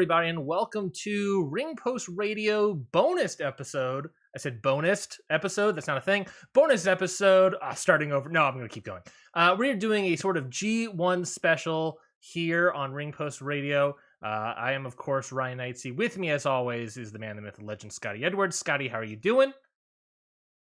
everybody, and welcome to Ring Post Radio bonus episode. I said bonus episode. That's not a thing. Bonus episode. Starting over. No, I'm going to keep going. We're doing a sort of G1 special here on Ring Post Radio. I am, of course, Ryan Knightsey. With me, as always, is the man, the myth, the legend, Scotty Edwards. Scotty, how are you doing?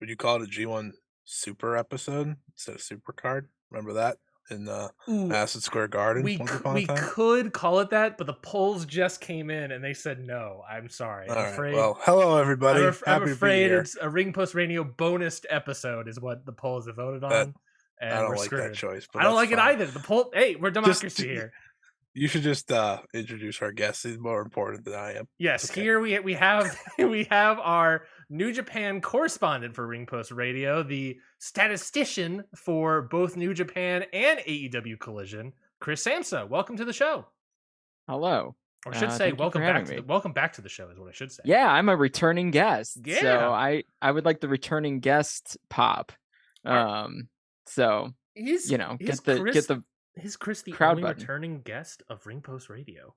Would you call it a G1 super episode instead of super card? Remember that in Madison Square Garden? We could call it that, but the polls just came in and they said no. I'm sorry. I'm afraid. Well, hello everybody. I'm afraid it's a Ring Post Radio bonus episode is what the polls have voted on. And I don't like that choice. But I don't like it either. The poll. Hey, we're democracy here. You should just introduce our guest. He's more important than I am. Yes, okay. Here we have we have our New Japan correspondent for Ring Post Radio, the statistician for both New Japan and AEW Collision, Chris Samsa. Welcome to the show. Hello. Or I should say welcome back to the show is what I should say. Yeah, I'm a returning guest. Yeah. So I would like the returning guest pop. So Is Chris the crowd only button. returning guest of Ring Post Radio?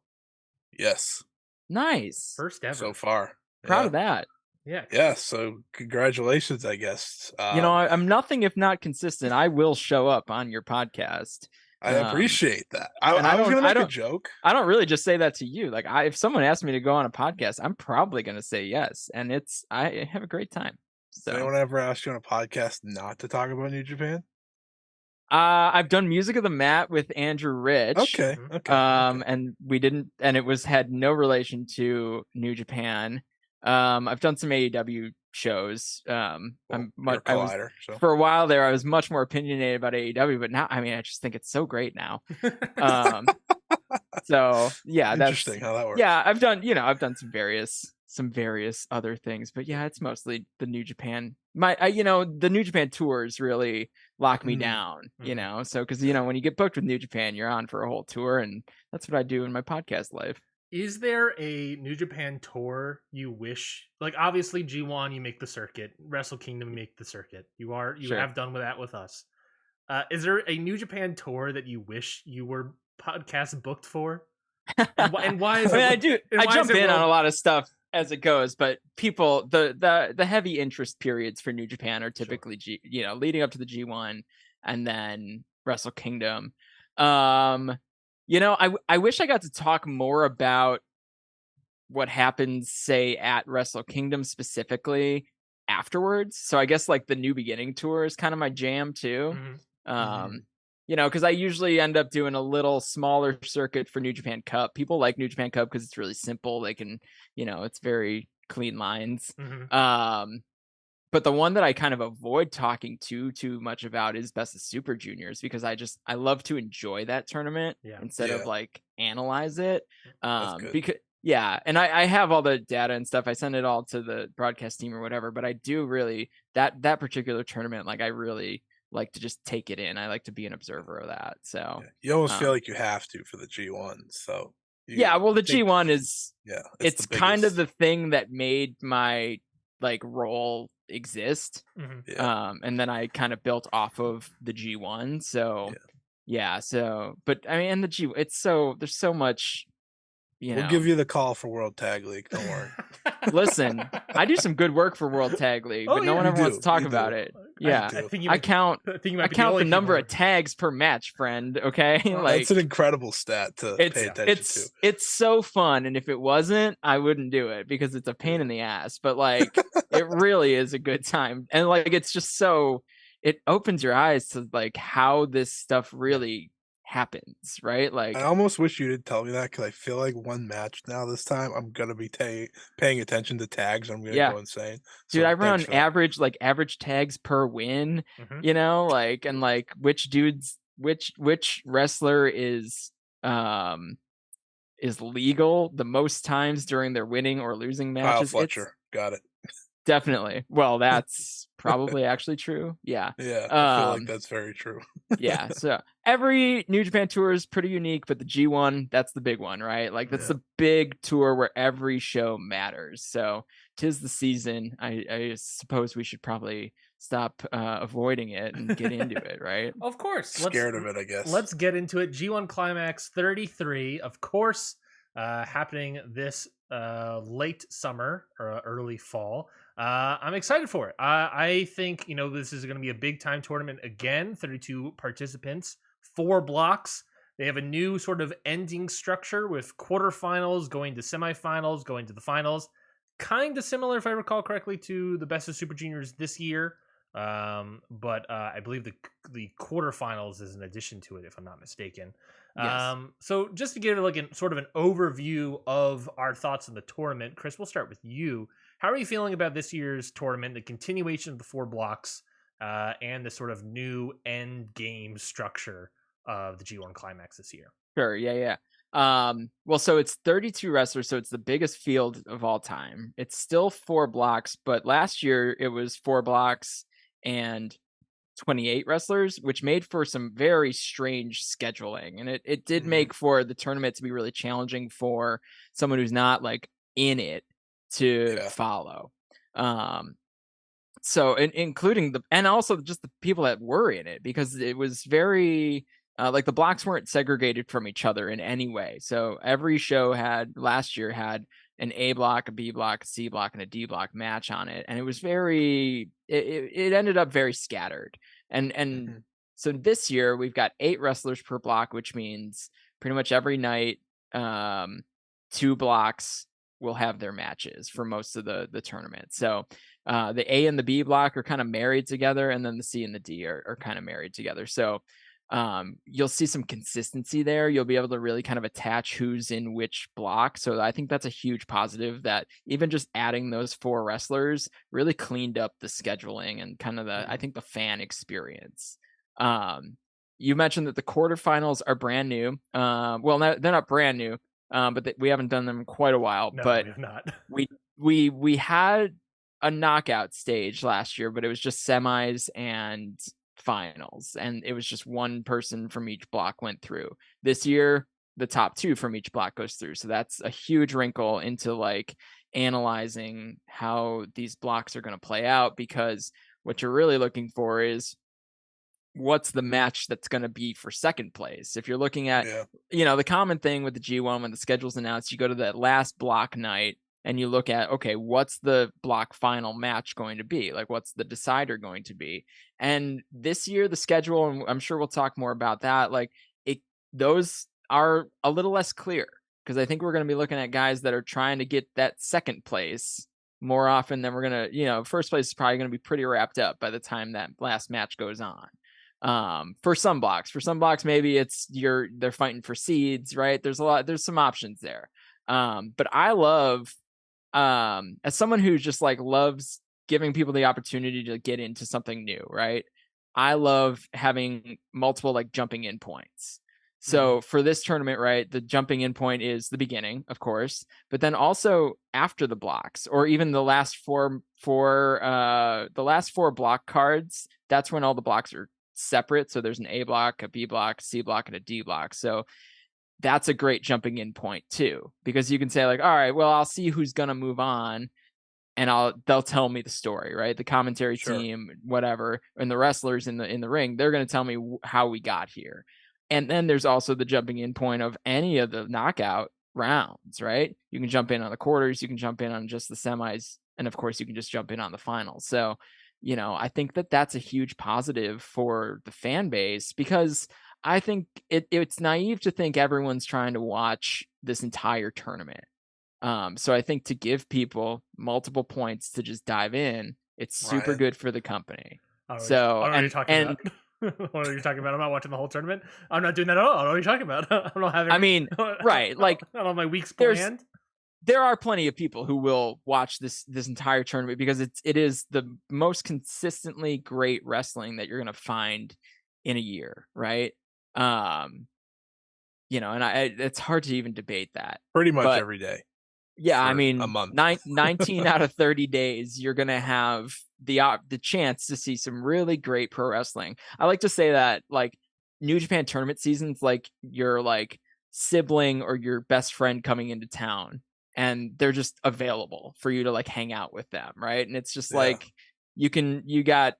Yes. Nice. First ever. So far. Proud of that. Yeah. Yeah, so congratulations, I guess. I'm nothing if not consistent. I will show up on your podcast. I appreciate that. I was going to make a joke. I don't really just say that to you. Like, if someone asked me to go on a podcast, I'm probably going to say yes. And I have a great time. So. Does anyone ever ask you on a podcast not to talk about New Japan? I've done Music of the Mat with Andrew Rich. Okay. And we didn't, and it had no relation to New Japan. I've done some AEW shows. For a while there, I was much more opinionated about AEW, but now, I just think it's so great now. So yeah, interesting how that works. Yeah, I've done some various other things, but yeah, it's mostly the New Japan. The New Japan tours really lock me down, so because when you get booked with New Japan, you're on for a whole tour, and that's what I do in my podcast life. Is there a New Japan tour you wish, like obviously G1 you make the circuit, Wrestle Kingdom you make the circuit, you Sure. have done that with us. Is there a New Japan tour that you wish you were podcast booked for? And why is I jump in on a lot of stuff as it goes, but people, the heavy interest periods for New Japan are typically leading up to the G1 and then Wrestle Kingdom. I wish I got to talk more about what happens, say, at Wrestle Kingdom specifically afterwards. So I guess like the New Beginning tour is kind of my jam too. Because I usually end up doing a little smaller circuit for New Japan Cup. People like New Japan Cup because it's really simple. They can, it's very clean lines. But the one that I kind of avoid talking too much about is Best of Super Juniors, because I love to enjoy that tournament instead of like analyze it. Because and I have all the data and stuff. I send it all to the broadcast team or whatever, but I do really that particular tournament, like I really like to just take it in. I like to be an observer of that. So you almost feel like you have to for the G1. So the G1 is it's kind of the thing that made my role exist. And then I kind of built off of the G1. So but and the G, there's so much. We'll give you the call for World Tag League. Don't worry. Listen, I do some good work for World Tag League, but no one ever wants to talk about it. Yeah, I count the number of tags per match, friend. Okay, that's an incredible stat to pay attention to. It's so fun, and if it wasn't, I wouldn't do it because it's a pain in the ass. But it really is a good time, and it's just so it opens your eyes to how this stuff really happens, right? I almost wish you didn't tell me that, because I feel like one match now this time I'm gonna be paying attention to tags. I'm gonna go insane, dude. I run average tags per win, and which wrestler is legal the most times during their winning or losing matches. Kyle Fletcher, got it. Definitely. Well, that's probably actually true. Yeah. Yeah. I feel like that's very true. Yeah. So every New Japan tour is pretty unique, but the G1, that's the big one, right? That's the big tour where every show matters. So 'tis the season. I suppose we should probably stop avoiding it and get into it, right? Of course. Scared of it, I guess. Let's get into it. G1 Climax 33. Of course, happening this late summer or early fall. I'm excited for it. I think, this is going to be a big time tournament again. 32 participants, 4 blocks. They have a new sort of ending structure with quarterfinals going to semifinals, going to the finals. Kind of similar, if I recall correctly, to the Best of Super Juniors this year. But I believe the quarterfinals is an addition to it, if I'm not mistaken. Yes. So just to give like sort of an overview of our thoughts on the tournament, Chris, we'll start with you. How are you feeling about this year's tournament, the continuation of the 4 blocks, and the sort of new end game structure of the G1 Climax this year? Sure. Yeah. Well, so it's 32 wrestlers, so it's the biggest field of all time. It's still 4 blocks, but last year it was 4 blocks and 28 wrestlers, which made for some very strange scheduling. And it did make for the tournament to be really challenging for someone who's not like in it to follow. So including and also just the people that were in it, because it was very like the blocks weren't segregated from each other in any way. So every show last year had an A block, a B block, a C block, and a D block match on it, and it was it ended up very scattered. And so this year we've got 8 wrestlers per block, which means pretty much every night 2 blocks will have their matches for most of the tournament. So the A and the B block are kind of married together, and then the C and the D are kind of married together. So you'll see some consistency there. You'll be able to really kind of attach who's in which block. So I think that's a huge positive, that even just adding those 4 wrestlers really cleaned up the scheduling and kind of I think the fan experience. You mentioned that the quarterfinals are brand new. Well, they're not brand new, but we haven't done them in quite a while. No, but we have not. we had a knockout stage last year, but it was just semis and finals, and it was just one person from each block went through. This year the top 2 from each block goes through, so that's a huge wrinkle into like analyzing how these blocks are going to play out, because what you're really looking for is what's the match that's going to be for second place. If you're looking at the common thing with the G1 when the schedule's announced, you go to that last block night and you look at, okay, what's the block final match going to be? Like, what's the decider going to be? And this year, the schedule, and I'm sure we'll talk more about that, like, those are a little less clear, because I think we're going to be looking at guys that are trying to get that second place more often than we're going to, first place is probably going to be pretty wrapped up by the time that last match goes on. For some blocks, maybe they're fighting for seeds, right? There's some options there. But I love, as someone who just like loves giving people the opportunity to get into something new, right? I love having multiple like jumping in points. So for this tournament, right, the jumping in point is the beginning, of course, but then also after the blocks, or even the last four block cards. That's when all the blocks are separate. So there's an A block, a B block, C block, and a D block. So that's a great jumping in point too, because you can say like, all right, well, I'll see who's going to move on, and they'll tell me the story, right? The commentary team, whatever, and the wrestlers in the ring, they're going to tell me how we got here. And then there's also the jumping in point of any of the knockout rounds, right? You can jump in on the quarters, you can jump in on just the semis, and of course you can just jump in on the finals. So, I think that's a huge positive for the fan base, because I think it's naive to think everyone's trying to watch this entire tournament. So I think to give people multiple points to just dive in, it's super good for the company. So, what are you talking about? What are you talking about? I'm not watching the whole tournament. I'm not doing that at all. What are you talking about? I'm not having. I mean, right? Like, not all my weeks planned. There are plenty of people who will watch this entire tournament, because it is the most consistently great wrestling that you're going to find in a year, right? And it's hard to even debate that. Pretty much every day. Yeah, I mean, a month. 19 out of 30 days, you're going to have the chance to see some really great pro wrestling. I like to say that, like, New Japan tournament season's like your like sibling or your best friend coming into town, and they're just available for you to like hang out with them, right? And it's just like you got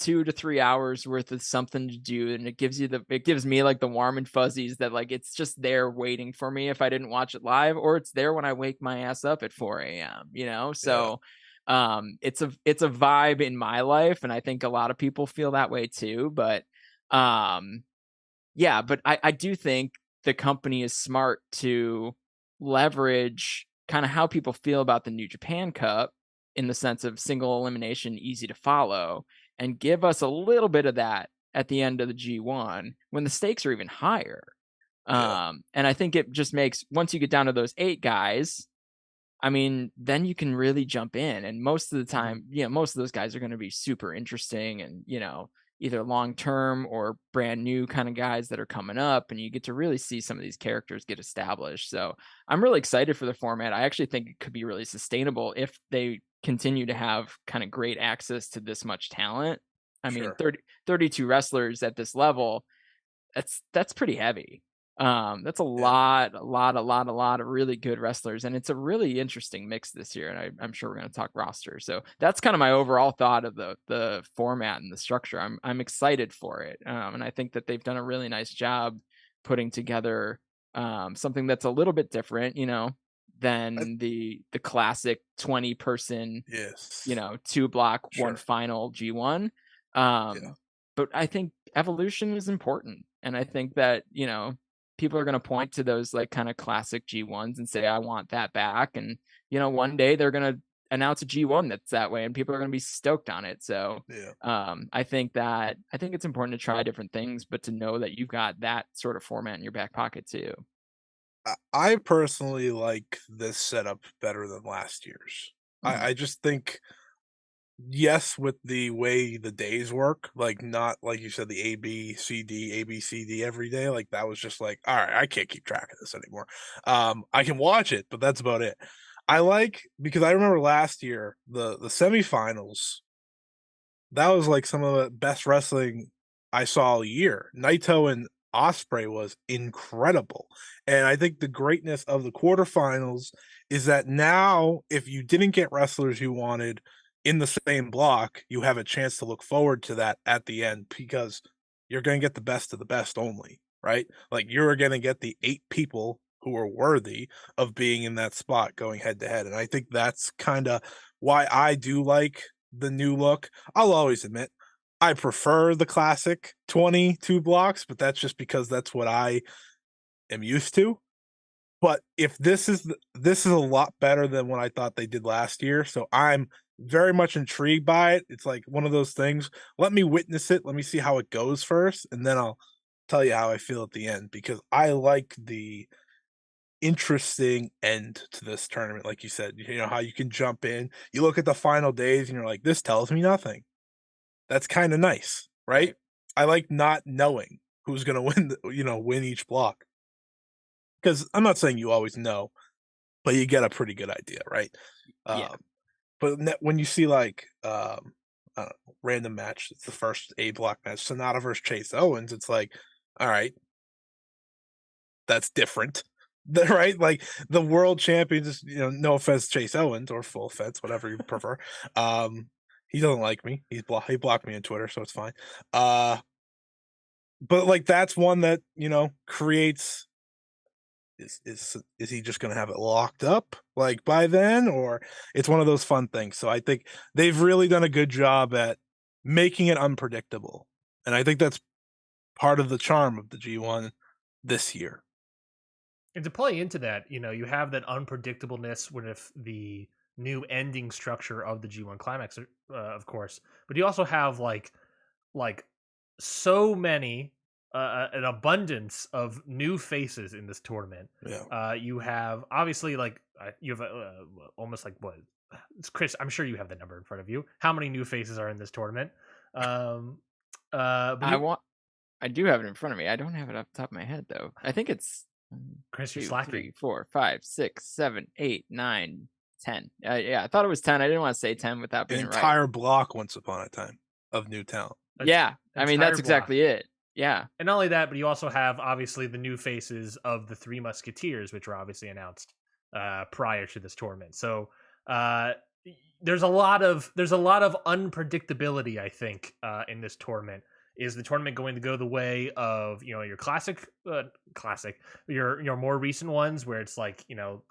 2 to 3 hours worth of something to do, and it gives me like the warm and fuzzies that like it's just there waiting for me if I didn't watch it live, or it's there when I wake my ass up at 4 a.m. So it's a vibe in my life, and I think a lot of people feel that way too. But but I do think the company is smart to leverage kind of how people feel about the New Japan Cup in the sense of single elimination, easy to follow, and give us a little bit of that at the end of the G1 when the stakes are even higher. And I think it just makes, once you get down to those 8 guys, I mean, then you can really jump in. And most of the time, most of those guys are going to be super interesting and, either long-term or brand new kind of guys that are coming up, and you get to really see some of these characters get established. So I'm really excited for the format. I actually think it could be really sustainable if they continue to have kind of great access to this much talent. I mean, 32 wrestlers at this level, that's pretty heavy. That's a lot of really good wrestlers, and it's a really interesting mix this year. And I'm sure we're going to talk roster. So that's kind of my overall thought of the format and the structure. I'm excited for it, and I think that they've done a really nice job putting together something that's a little bit different, than the classic 20-person, 2-block, one final G1. But I think evolution is important, and I think that people are going to point to those like kind of classic G1s and say, I want that back. And, one day they're going to announce a G1 that's that way and people are going to be stoked on it. So I think it's important to try different things, but to know that you've got that sort of format in your back pocket too. I personally like this setup better than last year's. I just think, yes, with the way the days work, like not like you said, the A, B, C, D every day, like that was just like, all right, I can't keep track of this anymore. I can watch it, but that's about it. I like, because I remember last year, the semifinals, that was like some of the best wrestling I saw all year. Naito and Osprey was incredible. And I think the greatness of the quarterfinals is that now, if you didn't get wrestlers you wanted in the same block, you have a chance to look forward to that at the end, because you're going to get the best of the best only, right? Like you're going to get the 8 people who are worthy of being in that spot going head to head. And I think that's kind of why I do like the new look. I'll always admit I prefer the classic 22 blocks, but that's just because that's what I am used to. But if this is a lot better than what I thought they did last year, so I'm very much intrigued by it. It's like one of those things. Let me witness it. Let me see how it goes first, and then I'll tell you how I feel at the end, because I like the interesting end to this tournament. Like you said, how you can jump in, you look at the final days and you're like, this tells me nothing. That's kind of nice, right? I like not knowing who's going to win each block, because I'm not saying you always know, but you get a pretty good idea, right? But when you see like random match, it's the first A block match, Sonata versus Chase Owens, it's like, all right, that's different. Right? Like the world champions, no offense, Chase Owens, or full offense, whatever you prefer. He doesn't like me. He blocked me on Twitter, so it's fine. But like that's one that, creates, is he just gonna have it locked up like by then, or it's one of those fun things. So I think they've really done a good job at making it unpredictable. And I think that's part of the charm of the G1 this year. And to play into that, you have that unpredictableness with the new ending structure of the G1 Climax, of course. But you also have like so many, an abundance of new faces in this tournament. You have obviously you have almost like what? It's Chris. I'm sure you have the number in front of you. How many new faces are in this tournament? I do have it in front of me. I don't have it off the top of my head though. I think it's Chris, 2, you're slacking. 3, 4, 5, 6, 7, 8, 9, 10. I thought it was 10. I didn't want to say 10 without being right. An entire block once upon a time of new talent. Yeah, I mean that's exactly it. Yeah, and not only that, but you also have obviously the new faces of the Three Musketeers, which were obviously announced prior to this tournament. So there's a lot of unpredictability, I think, in this tournament. Is the tournament going to go the way of your classic, your more recent ones where it's like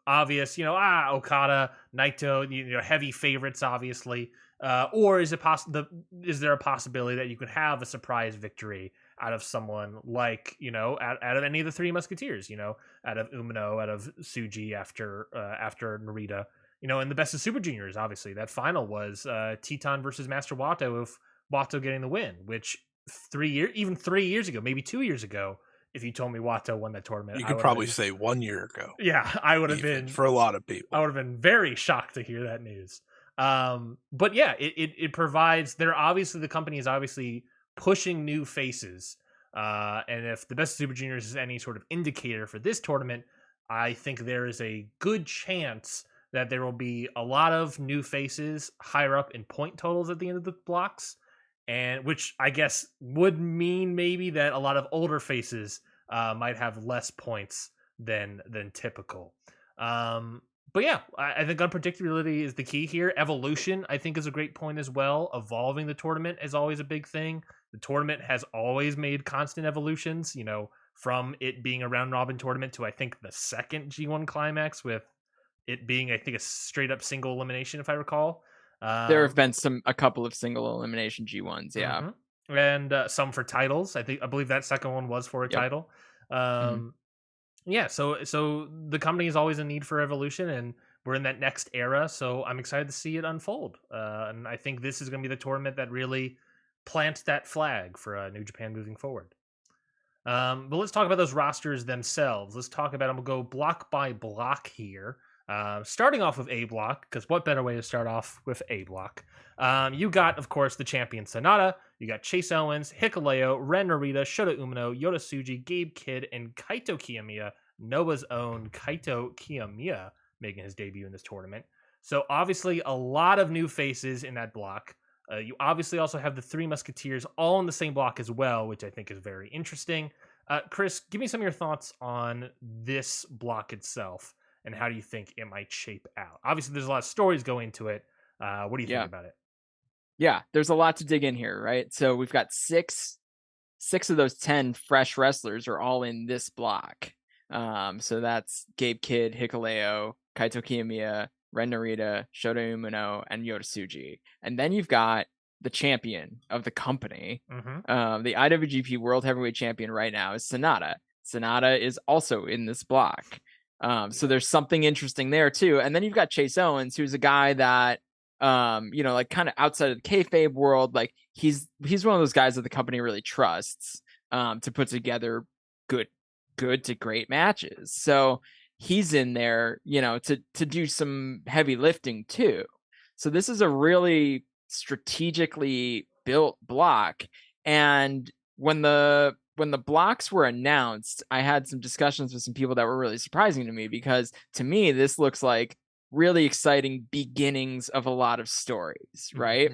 obvious, Okada, Naito, heavy favorites, obviously, or is it is there a possibility that you could have a surprise victory out of someone like out of any of the Three Musketeers, out of Umino, out of Tsuji after Narita. In the best of Super Juniors, obviously, that final was Teton versus Master Wato, with Wato getting the win, which 3 years ago, maybe 2 years ago, if you told me Wato won that tournament, you could probably say 1 year ago. Yeah, I would have been, for a lot of people. I would have been very shocked to hear that news. But yeah, it provides. The company is obviously pushing new faces. And if the best of Super Juniors is any sort of indicator for this tournament, I think there is a good chance that there will be a lot of new faces higher up in point totals at the end of the blocks, and which I guess would mean maybe that a lot of older faces might have less points than typical. But yeah, I think unpredictability is the key here. Evolution, I think, is a great point as well. Evolving the tournament is always a big thing. The tournament has always made constant evolutions, from it being a round robin tournament to I think the second G1 Climax, with it being, I think, a straight up single elimination, if I recall. There have been a couple of single elimination G1s, yeah, and some for titles. I believe that second one was for a title. Yeah, so the company is always in need for evolution, and we're in that next era. So I'm excited to see it unfold. And I think this is going to be the tournament that really plants that flag for New Japan moving forward. But let's talk about those rosters themselves. Let's talk about them. We'll go block by block here. Starting off with A block, because what better way to start off with A block? You got, of course, the champion Sonata. You got Chase Owens, Hikuleo, Ren Narita, Shota Umino, Yota Tsuji, Gabe Kidd, and Kaito Kiyomiya. Noah's own Kaito Kiyomiya making his debut in this tournament. So obviously a lot of new faces in that block. You obviously also have the Three Musketeers all in the same block as well, which I think is very interesting. Chris, give me some of your thoughts on this block itself, and how do you think it might shape out? Obviously, there's a lot of stories going into it. What do you think about it? Yeah, there's a lot to dig in here, right? So we've got six of those 10 fresh wrestlers are all in this block. So that's Gabe Kidd, Hikuleo, Kaito Kiyomiya, Ren Narita, Shota Umino, and Yota Tsuji. And then you've got the champion of the company. The IWGP World Heavyweight Champion right now is Sonata. Sonata is also in this block. So there's something interesting there too. And then you've got Chase Owens, who's a guy that, like kind of outside of the kayfabe world, like he's one of those guys that the company really trusts, to put together good to great matches. So he's in there, to do some heavy lifting too. So this is a really strategically built block. And when the blocks were announced, I had some discussions with some people that were really surprising to me, because to me, this looks like really exciting beginnings of a lot of stories, right?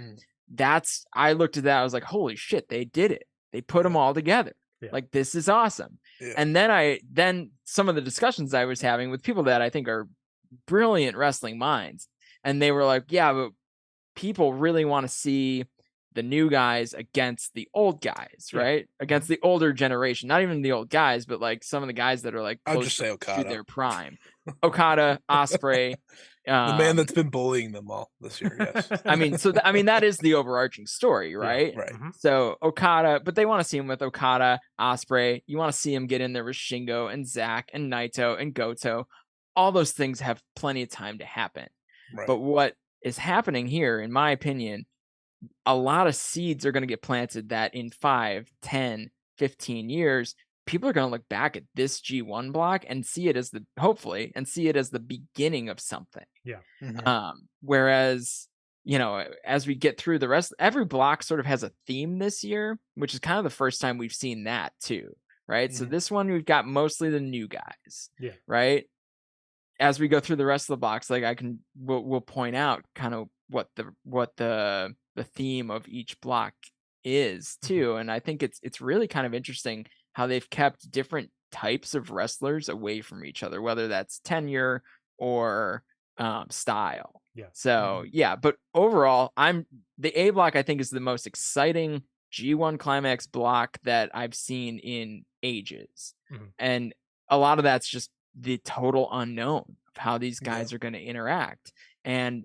I looked at that, I was like, holy shit, they did it. They put them all together. Yeah. Like, this is awesome. Yeah. And then some of the discussions I was having with people that I think are brilliant wrestling minds, and they were like, yeah, but people really want to see the new guys against the old guys, right? Against the older generation, not even the old guys, but like some of the guys that are like close to their prime. Okada, Ospreay, the man that's been bullying them all this year. Yes, that is the overarching story, right? Yeah, right. So Okada, but they want to see him with Okada, Ospreay. You want to see him get in there with Shingo and Zack and Naito and Goto. All those things have plenty of time to happen. Right. But what is happening here, in my opinion, a lot of seeds are going to get planted that in 5, 10, 15 years, people are going to look back at this G1 block and see it as the beginning of something. Yeah. Whereas, as we get through the rest, every block sort of has a theme this year, which is kind of the first time we've seen that too. Right. So this one, we've got mostly the new guys. Yeah. Right. As we go through the rest of the blocks, like we'll point out kind of what the theme of each block is too. And I think it's really kind of interesting how they've kept different types of wrestlers away from each other, whether that's tenure or style. Yeah. So yeah, but overall, the A block I think is the most exciting G1 Climax block that I've seen in ages. And a lot of that's just the total unknown of how these guys are going to interact and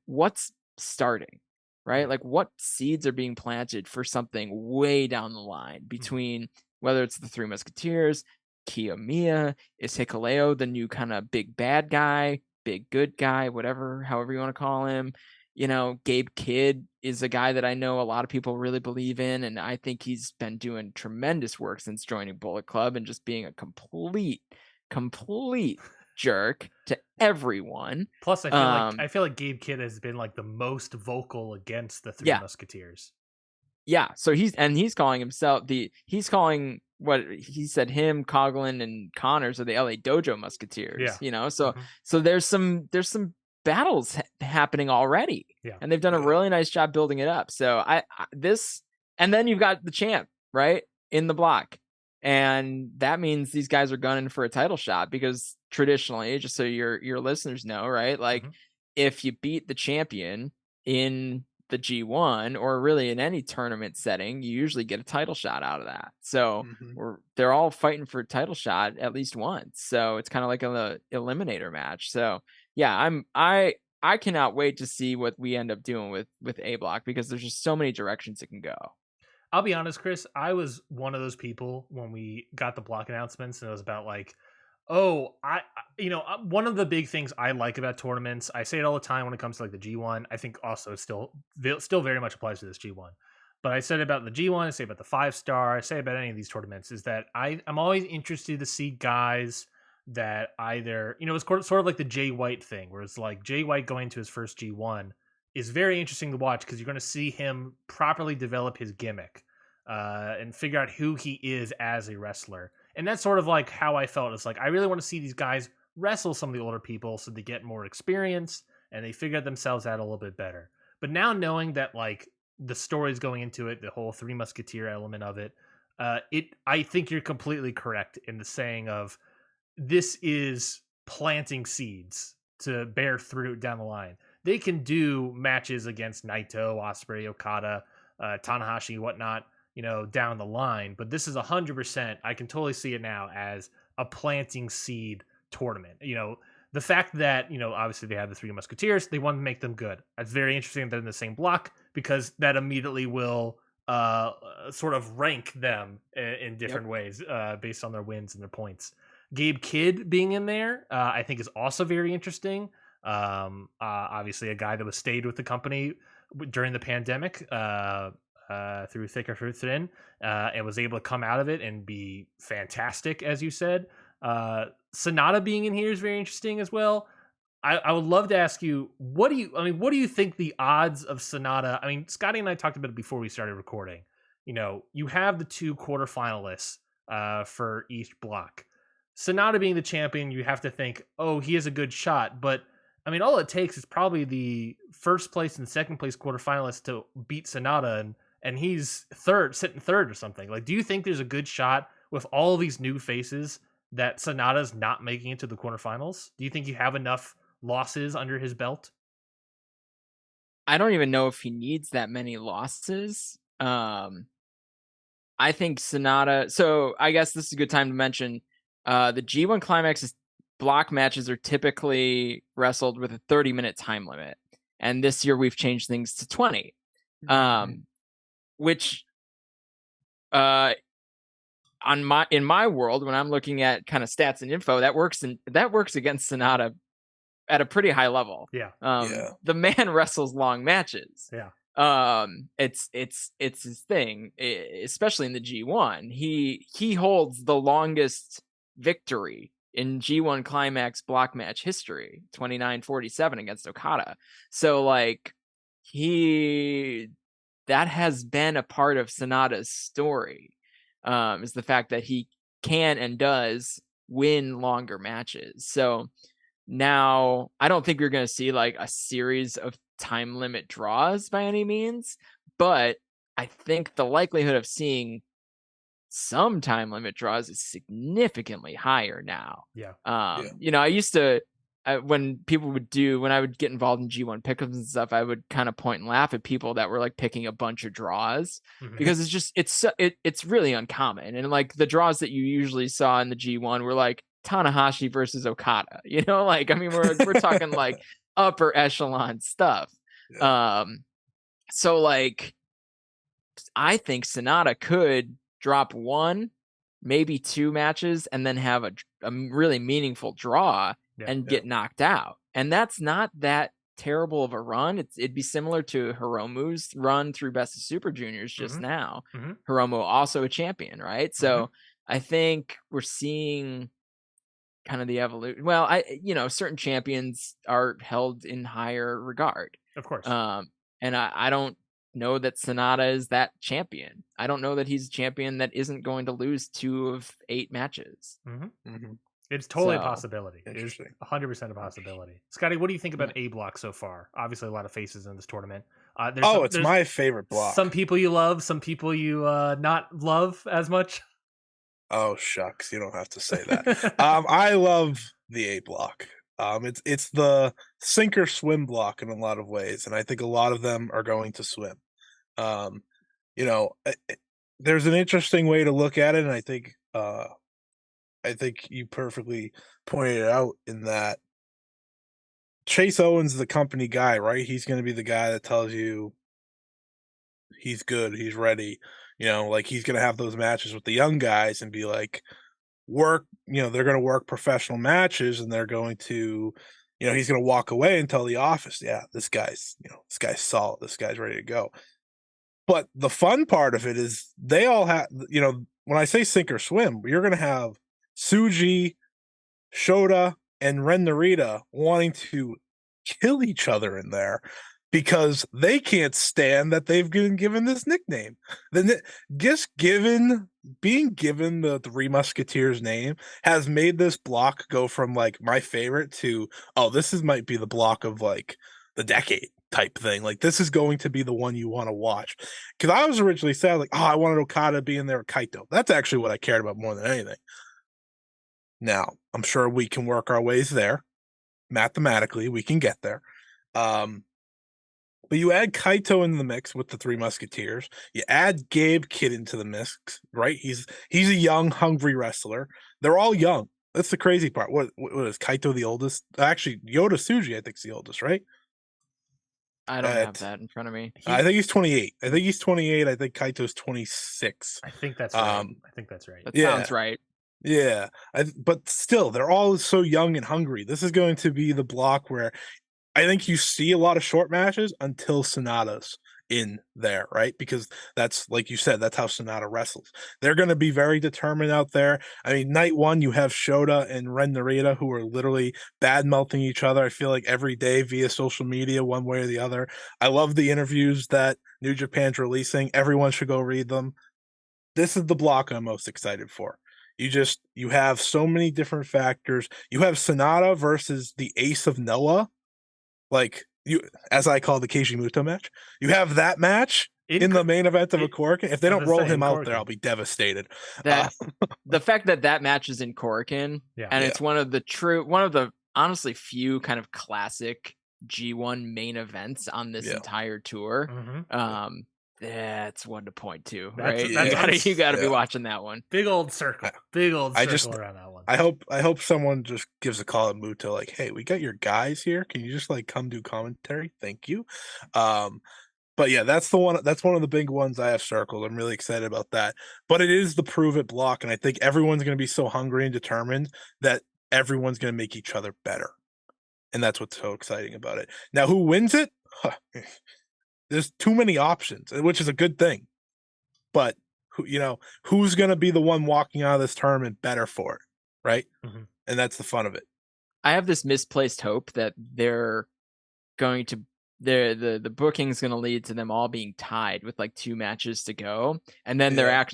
what's starting, right? Like what seeds are being planted for something way down the line between whether it's the Three Musketeers, Kiyomiya, is Hikuleo the new kind of big bad guy, big good guy, however you want to call him. You know, Gabe Kidd is a guy that I know a lot of people really believe in, and I think he's been doing tremendous work since joining Bullet Club and just being a complete jerk to everyone. Plus, I feel like Gabe Kidd has been like the most vocal against the Three Musketeers. Yeah, so he's calling himself what he said him, Coughlin, and Connors are the LA Dojo Musketeers. Yeah. You know, so there's some battles happening already. Yeah. And they've done a really nice job building it up. So and then you've got the champ, right, in the block. And that means these guys are gunning for a title shot because traditionally, just so your listeners know, right? Like if you beat the champion in the G1 or really in any tournament setting, you usually get a title shot out of that. So they're all fighting for a title shot at least once. So it's kind of like an eliminator match. So yeah, I cannot wait to see what we end up doing with A block because there's just so many directions it can go. I'll be honest, Chris, I was one of those people when we got the block announcements and it was about like, oh, one of the big things I like about tournaments, I say it all the time when it comes to like the G1. I think also it still very much applies to this G1. But I said about the G1, I say about the 5-star, I say about any of these tournaments is that I'm always interested to see guys that either, it's sort of like the Jay White thing, where it's like Jay White going to his first G1 is very interesting to watch because you're going to see him properly develop his gimmick and figure out who he is as a wrestler. And that's sort of like how I felt. It's like, I really want to see these guys wrestle some of the older people so they get more experience and they figure themselves out a little bit better. But now knowing that like the story's going into it, the whole Three Musketeer element of it, I think you're completely correct in the saying of this is planting seeds to bear fruit down the line. They can do matches against Naito, Ospreay, Okada, Tanahashi, whatnot, down the line. But this is 100%. I can totally see it now as a planting seed tournament. The fact that, obviously they have the Three Musketeers, they want to make them good. That's very interesting that they're in the same block because that immediately will sort of rank them in different ways based on their wins and their points. Gabe Kidd being in there, I think is also very interesting. Obviously a guy that was stayed with the company during the pandemic through thick or through thin and was able to come out of it and be fantastic, as you said. Sonata being in here is very interesting as well. I would love to ask you, what do you think the odds of Sonata? I mean, Scotty and I talked about it before we started recording. You have the 2 quarterfinalists for each block. Sonata being the champion, you have to think, oh, he has a good shot. But I mean, all it takes is probably the first place and second place quarterfinalists to beat Sonata, and he's sitting third or something. Like, do you think there's a good shot with all these new faces that Sonata's not making it to the quarterfinals? Do you think you have enough losses under his belt? I don't even know if he needs that many losses. I think Sonata. So I guess this is a good time to mention the G1 Climax block matches are typically wrestled with a 30-minute time limit. And this year we've changed things to 20. Which in my world, when I'm looking at kind of stats and info, that works against Sonata at a pretty high level. Yeah. The man wrestles long matches. Yeah. It's his thing, especially in the G1. He holds the longest victory in G1 Climax block match history, 29-47 against Okada. So like that has been a part of Sonata's story, is the fact that he can and does win longer matches. So now I don't think you're going to see like a series of time limit draws by any means, but I think the likelihood of seeing some time limit draws is significantly higher now. Yeah. I used to when I would get involved in G1 pickups and stuff, I would kind of point and laugh at people that were like picking a bunch of draws because it's really uncommon. And like the draws that you usually saw in the G1 were like Tanahashi versus Okada, like, I mean, we're talking like upper echelon stuff. Yeah. So like, I think Sonata could drop 1, maybe 2 matches and then have a really meaningful draw and get knocked out. And that's not that terrible of a run. It'd be similar to Hiromu's run through Best of Super Juniors just now. Hiromu also a champion, right? So I think we're seeing kind of the evolution. Well, certain champions are held in higher regard. Of course. And I don't know that Sonata is that champion. I don't know that he's a champion that isn't going to lose 2 of 8 matches. It's totally a possibility. It is 100% a possibility. Scotty, what do you think about A block so far? Obviously, a lot of faces in this tournament. It's my favorite block. Some people you love, some people you not love as much. Oh shucks, you don't have to say that. I love the A block. It's the sink or swim block in a lot of ways, and I think a lot of them are going to swim. There's an interesting way to look at it, and I think you perfectly pointed it out in that Chase Owens is the company guy, right? He's going to be the guy that tells you he's good, he's ready. Like he's going to have those matches with the young guys and be like, work, they're going to work professional matches and they're going to, he's going to walk away and tell the office, yeah, this guy's solid. This guy's ready to go. But the fun part of it is they all have, when I say sink or swim, you're going to have Tsuji, Shota, and Ren Narita wanting to kill each other in there because they can't stand that they've been given this nickname. Being given the Three Musketeers name has made this block go from like my favorite to, might be the block of like the decade type thing. Like this is going to be the one you want to watch. Because I was originally sad, like, I wanted Okada to be in there with Kaito. That's actually what I cared about more than anything. Now, I'm sure we can work our ways there. Mathematically, we can get there. But you add Kaito into the mix with the Three Musketeers. You add Gabe Kidd into the mix, right? He's a young, hungry wrestler. They're all young. That's the crazy part. What is Kaito the oldest? Actually, Yota Tsuji, I think, is the oldest, right? I don't have that in front of me. I think he's 28. I think Kaito's 26. I think that's right. That sounds right. Yeah, but still, they're all so young and hungry. This is going to be the block where I think you see a lot of short matches until Sonata's in there, right? Because that's, like you said, that's how Sonata wrestles. They're going to be very determined out there. I mean, night one, you have Shota and Ren Narita who are literally bad-mouthing each other, I feel like, every day via social media, one way or the other. I love the interviews that New Japan's releasing. Everyone should go read them. This is the block I'm most excited for. You have so many different factors. You have Sonata versus the Ace of Noah, like as I call the Keiji Muto match. You have that match in the main event of a Korakuen. If they don't roll him out there, I'll be devastated. The fact that match is in Korakuen, and it's one of the honestly few kind of classic G1 main events on this entire tour. That's one to point to, right? You got to be watching that one. Big old circle around that one. I hope someone just gives a call at Muto, like, hey, we got your guys here. Can you just like come do commentary? Thank you. But yeah, that's one of the big ones I have circled. I'm really excited about that. But it is the prove it block, and I think everyone's going to be so hungry and determined that everyone's going to make each other better, and that's what's so exciting about it. Now, who wins it? There's too many options, which is a good thing. But who's going to be the one walking out of this tournament better for it, right? And that's the fun of it. I have this misplaced hope that they're going to the booking's going to lead to them all being tied with like 2 matches to go, and then they're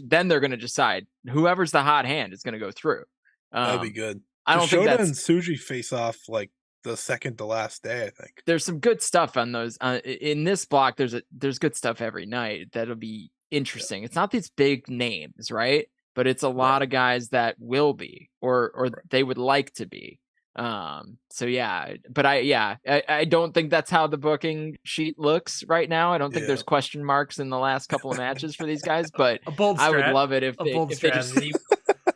going to decide whoever's the hot hand is going to go through. That'd be good. I don't think Shota and Tsuji face off like the second to last day. I think there's some good stuff on those in this block. There's good stuff every night that'll be interesting. It's not these big names, right? But it's a lot of guys that will be or they would like to be. So yeah, but I don't think that's how the booking sheet looks right now. I don't think there's question marks in the last couple of matches for these guys, but A bold I would strat. love it if A they bold if they just strategy. see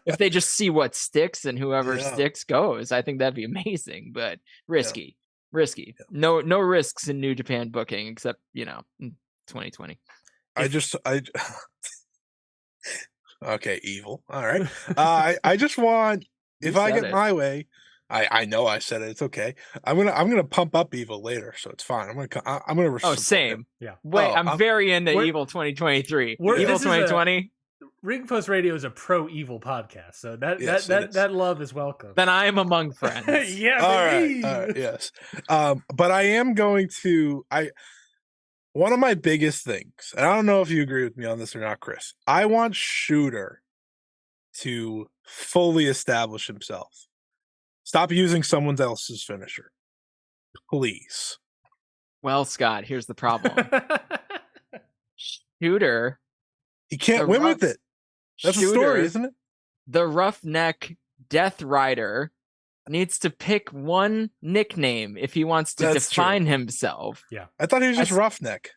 if they just see what sticks and whoever Yeah. sticks goes. I think that'd be amazing, but risky. Yeah. No risks in New Japan booking except, in 2020. Okay, evil. All right. I just want, if I get my way, I know I said it. It's okay. I'm gonna pump up evil later, so it's fine. I'm gonna. Oh, support same. him. Yeah. Wait, I'm very into we're- Evil 2023. we're- Evil this is a- 2020. Ring Post Radio is a pro evil podcast, so that love is welcome. Then I am among friends. Yeah, All baby. right. Yes. But I am going to. One of my biggest things, and I don't know if you agree with me on this or not, Chris. I want Shooter to fully establish himself. Stop using someone else's finisher, please. Well, Scott, here's the problem. Shooter. He can't win with it. That's a story, isn't it? The roughneck Death Rider needs to pick one nickname if he wants to define himself. Yeah. I thought he was just roughneck.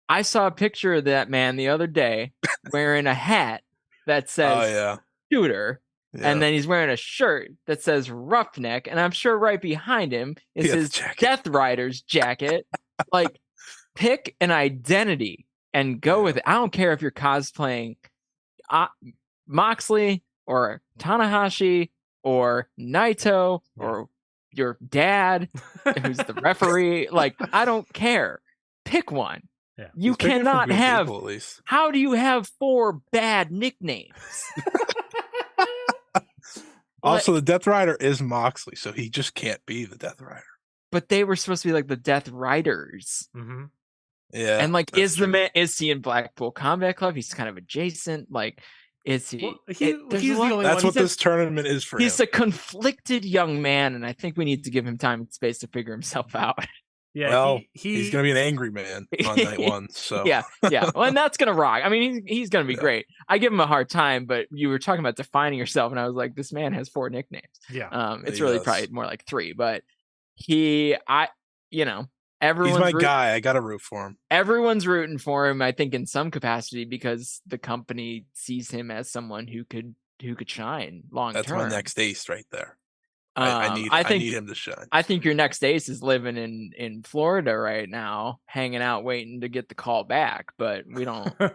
I saw a picture of that man the other day wearing a hat that says Shooter. Yeah. And then he's wearing a shirt that says Roughneck, and I'm sure right behind him is his Death Rider's jacket. Like, pick an identity and go with it. I don't care if you're cosplaying Moxley or Tanahashi or Naito or your dad, who's the referee. Like, I don't care. Pick one. Yeah. You cannot have. How do you have 4 bad nicknames? Also, the Death Rider is Moxley, so he just can't be the Death Rider. But they were supposed to be like the Death Riders. Mm-hmm. Yeah. And like, is he in Blackpool Combat Club? He's kind of adjacent. Like, is he? Well, he's the only That's what this tournament is for him. He's a conflicted young man, and I think we need to give him time and space to figure himself out. Yeah, well, he's going to be an angry man on night 1. So yeah. Well, and that's going to rock. I mean, he's going to be great. I give him a hard time, but you were talking about defining yourself, and I was like, this man has 4 nicknames. Yeah, it's really probably more like 3, but everyone's he's my guy. I got to root for him. Everyone's rooting for him, I think, in some capacity because the company sees him as someone who could shine long term. That's my next ace right there. I need him to shine. I think your next ace is living in Florida right now, hanging out, waiting to get the call back. But we don't talk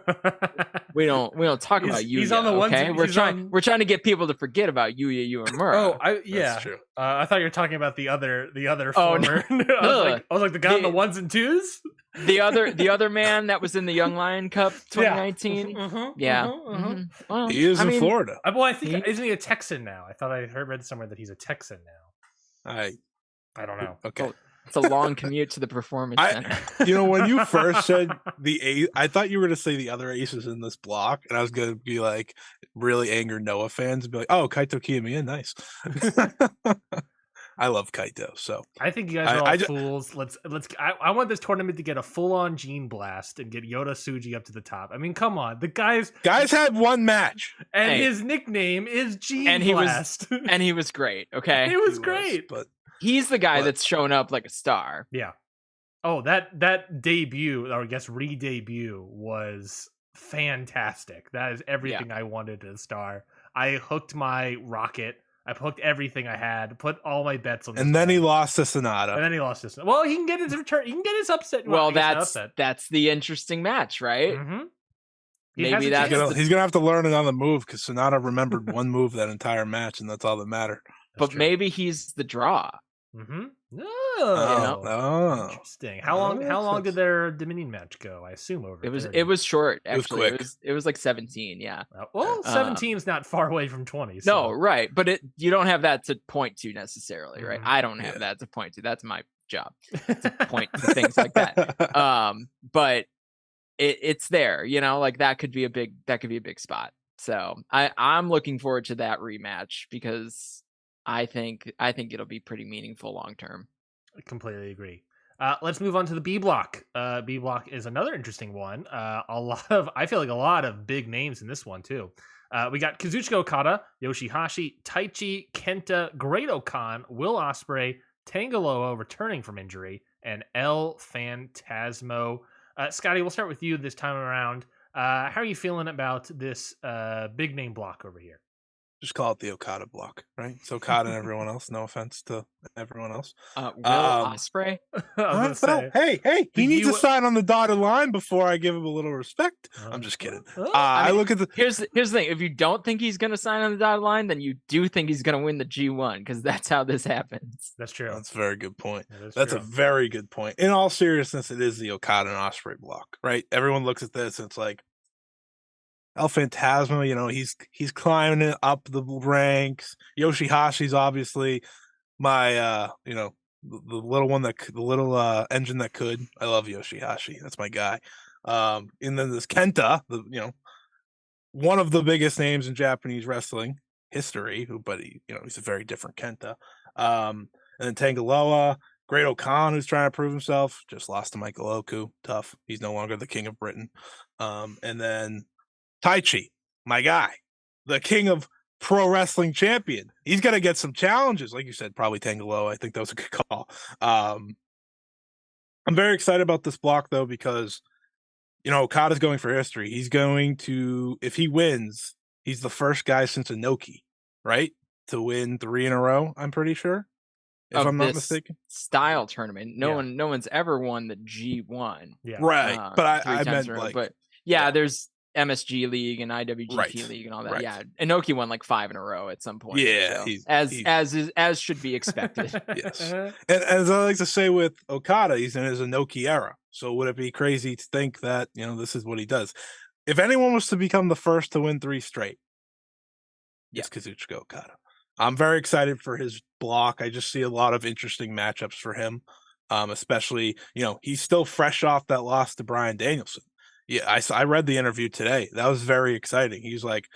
about Yuya. He's on the okay? We're trying to get people to forget about Yuya Uemura. That's true. I thought you were talking about the other Oh, former. No. I was like the guy on the 1s and 2s. The other man that was in the Young Lion Cup 2019. Well, he is in Florida. Well, I think isn't he a Texan now? I thought I read somewhere that he's a Texan now. I don't know. Okay. Well, it's a long commute to the performance center. When you first said the ace, I thought you were going to say the other aces in this block, and I was going to be like really anger Noah fans and be like, "Oh, Kaito Kiyomiya, nice." I love Kaito, so I think you guys are all fools. Let's. I want this tournament to get a full-on Gene Blast and get Yota Tsuji up to the top. I mean, come on, the guys had one match, and his nickname is Gene Blast, and he was great. Okay, he was great, but he's the guy that's shown up like a star. Yeah. Oh, that debut, or I guess re-debut, was fantastic. That is everything I wanted in a star. I hooked my rocket. I hooked everything I had, put all my bets on this. And then he lost to Sonata. Well, he can get his return. He can get his upset. Well, that's the interesting match, right? Mm-hmm. Maybe he's gonna have to learn another move because Sonata remembered one move that entire match, and that's all that mattered. But maybe he's the draw. Mm-hmm. Oh, interesting. How long did their Dominion match go? I assume over. It was short. Actually, it was quick. It was like 17. Yeah. Well, 17 is not far away from 20. So. No, right, but you don't have that to point to necessarily, right? I don't have that to point to. That's my job to point to things like that. But it's there. Like that could be a big spot. So I'm looking forward to that rematch because I think it'll be pretty meaningful long term. I completely agree. Let's move on to the B block. B block is another interesting one. I feel like a lot of big names in this one too. We got Kazuchika Okada, Yoshihashi, Taichi, Kenta, Great-O-Khan, Will Ospreay, Tangaloa returning from injury, and El Phantasmo. Scotty, we'll start with you this time around. How are you feeling about this big name block over here? Just call it the Okada block, right? It's Okada and everyone else. No offense to everyone else. Will Ospreay? I was gonna say, hey, he needs you- to sign on the dotted line before I give him a little respect. I'm just kidding. I mean, look at the here's the thing. If you don't think he's gonna sign on the dotted line, then you do think he's gonna win the G1 because that's how this happens. That's true. That's a very good point. That's true. A very good point. In all seriousness, it is the Okada and Ospreay block, right? Everyone looks at this and it's like El Phantasmo, you know, he's climbing it up the ranks. Yoshihashi's obviously my you know, the little one that the little engine that could. I love Yoshihashi. That's my guy. And then there's Kenta, the one of the biggest names in Japanese wrestling history, but he's a very different Kenta. And then Tangaloa, Great-O-Khan, who's trying to prove himself, just lost to Michael Oku. Tough. He's no longer the king of Britain. And then Taichi, my guy, the king of pro wrestling champion. He's got to get some challenges. Like you said, probably Tangaloa. I think that was a good call. I'm very excited about this block, though, because, Okada's going for history. He's going to, if he wins, he's the first guy since Inoki, right? To win 3 in a row, I'm pretty sure. If I'm not mistaken. Style tournament. No one's ever won the G1. Yeah. Right. But I meant there's MSG League and IWGP League and all that. Right. Yeah, Inoki won like 5 in a row at some point. Yeah, so, as should be expected. Yes, and as I like to say with Okada, he's in his Inoki era. So would it be crazy to think that this is what he does? If anyone was to become the first to win 3 straight, it's Kazuchika Okada. I'm very excited for his block. I just see a lot of interesting matchups for him, especially he's still fresh off that loss to Bryan Danielson. Yeah, I read the interview today. That was very exciting. He's like,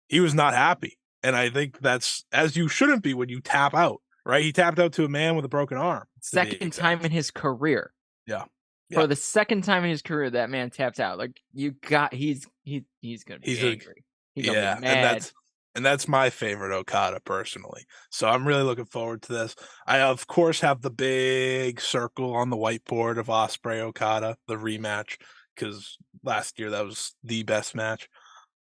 he was not happy. And I think that's as you shouldn't be when you tap out, right? He tapped out to a man with a broken arm. Second time in his career. Yeah. For the second time in his career, that man tapped out. Like he's gonna be angry. He's gonna be mad. And that's my favorite Okada personally. So I'm really looking forward to this. I of course have the big circle on the whiteboard of Ospreay Okada, the rematch. Because last year that was the best match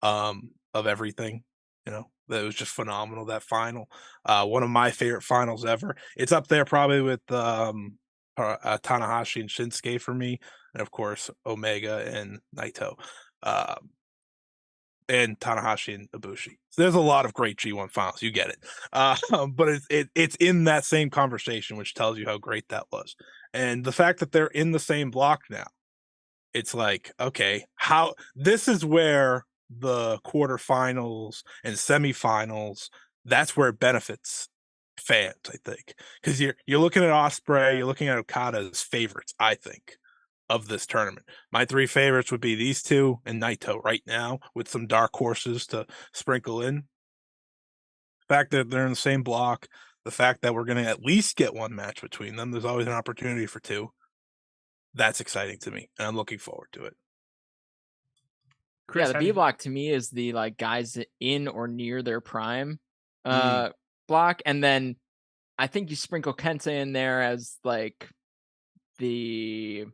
of everything. That was just phenomenal. That final, one of my favorite finals ever. It's up there probably with Tanahashi and Shinsuke for me, and of course Omega and Naito, and Tanahashi and Ibushi. So there's a lot of great G1 finals. You get it, but it's in that same conversation, which tells you how great that was, and the fact that they're in the same block now. It's like, okay, this is where the quarterfinals and semifinals, that's where it benefits fans, I think. Because you're looking at Ospreay, you're looking at Okada's favorites, I think, of this tournament. My 3 favorites would be these 2 and Naito right now, with some dark horses to sprinkle in. The fact that they're in the same block, the fact that we're going to at least get 1 match between them, there's always an opportunity for 2. That's exciting to me, and I'm looking forward to it. Chris, the B block to me is the guys in or near their prime block, and then I think you sprinkle Kenta in there as the. He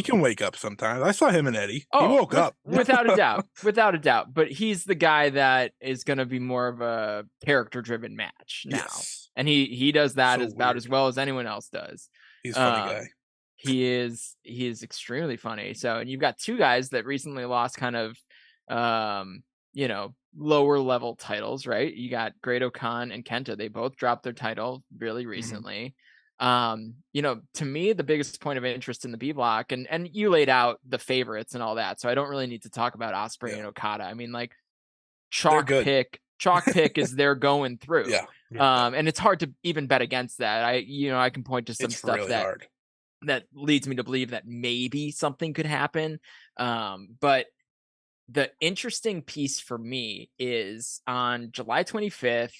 can wake up sometimes. I saw him and Eddie. He woke up without a doubt. But he's the guy that is going to be more of a character-driven match now, and he does that about as well as anyone else does. He's a funny guy. He is extremely funny. So, and you've got 2 guys that recently lost kind of, lower level titles, right? You got Great-O-Khan and Kenta. They both dropped their title really recently. To me, the biggest point of interest in the B block, and you laid out the favorites and all that. So I don't really need to talk about Ospreay and Okada. I mean, chalk pick is they're going through. And it's hard to even bet against that. I can point to some stuff really that leads me to believe that maybe something could happen. But the interesting piece for me is on July 25th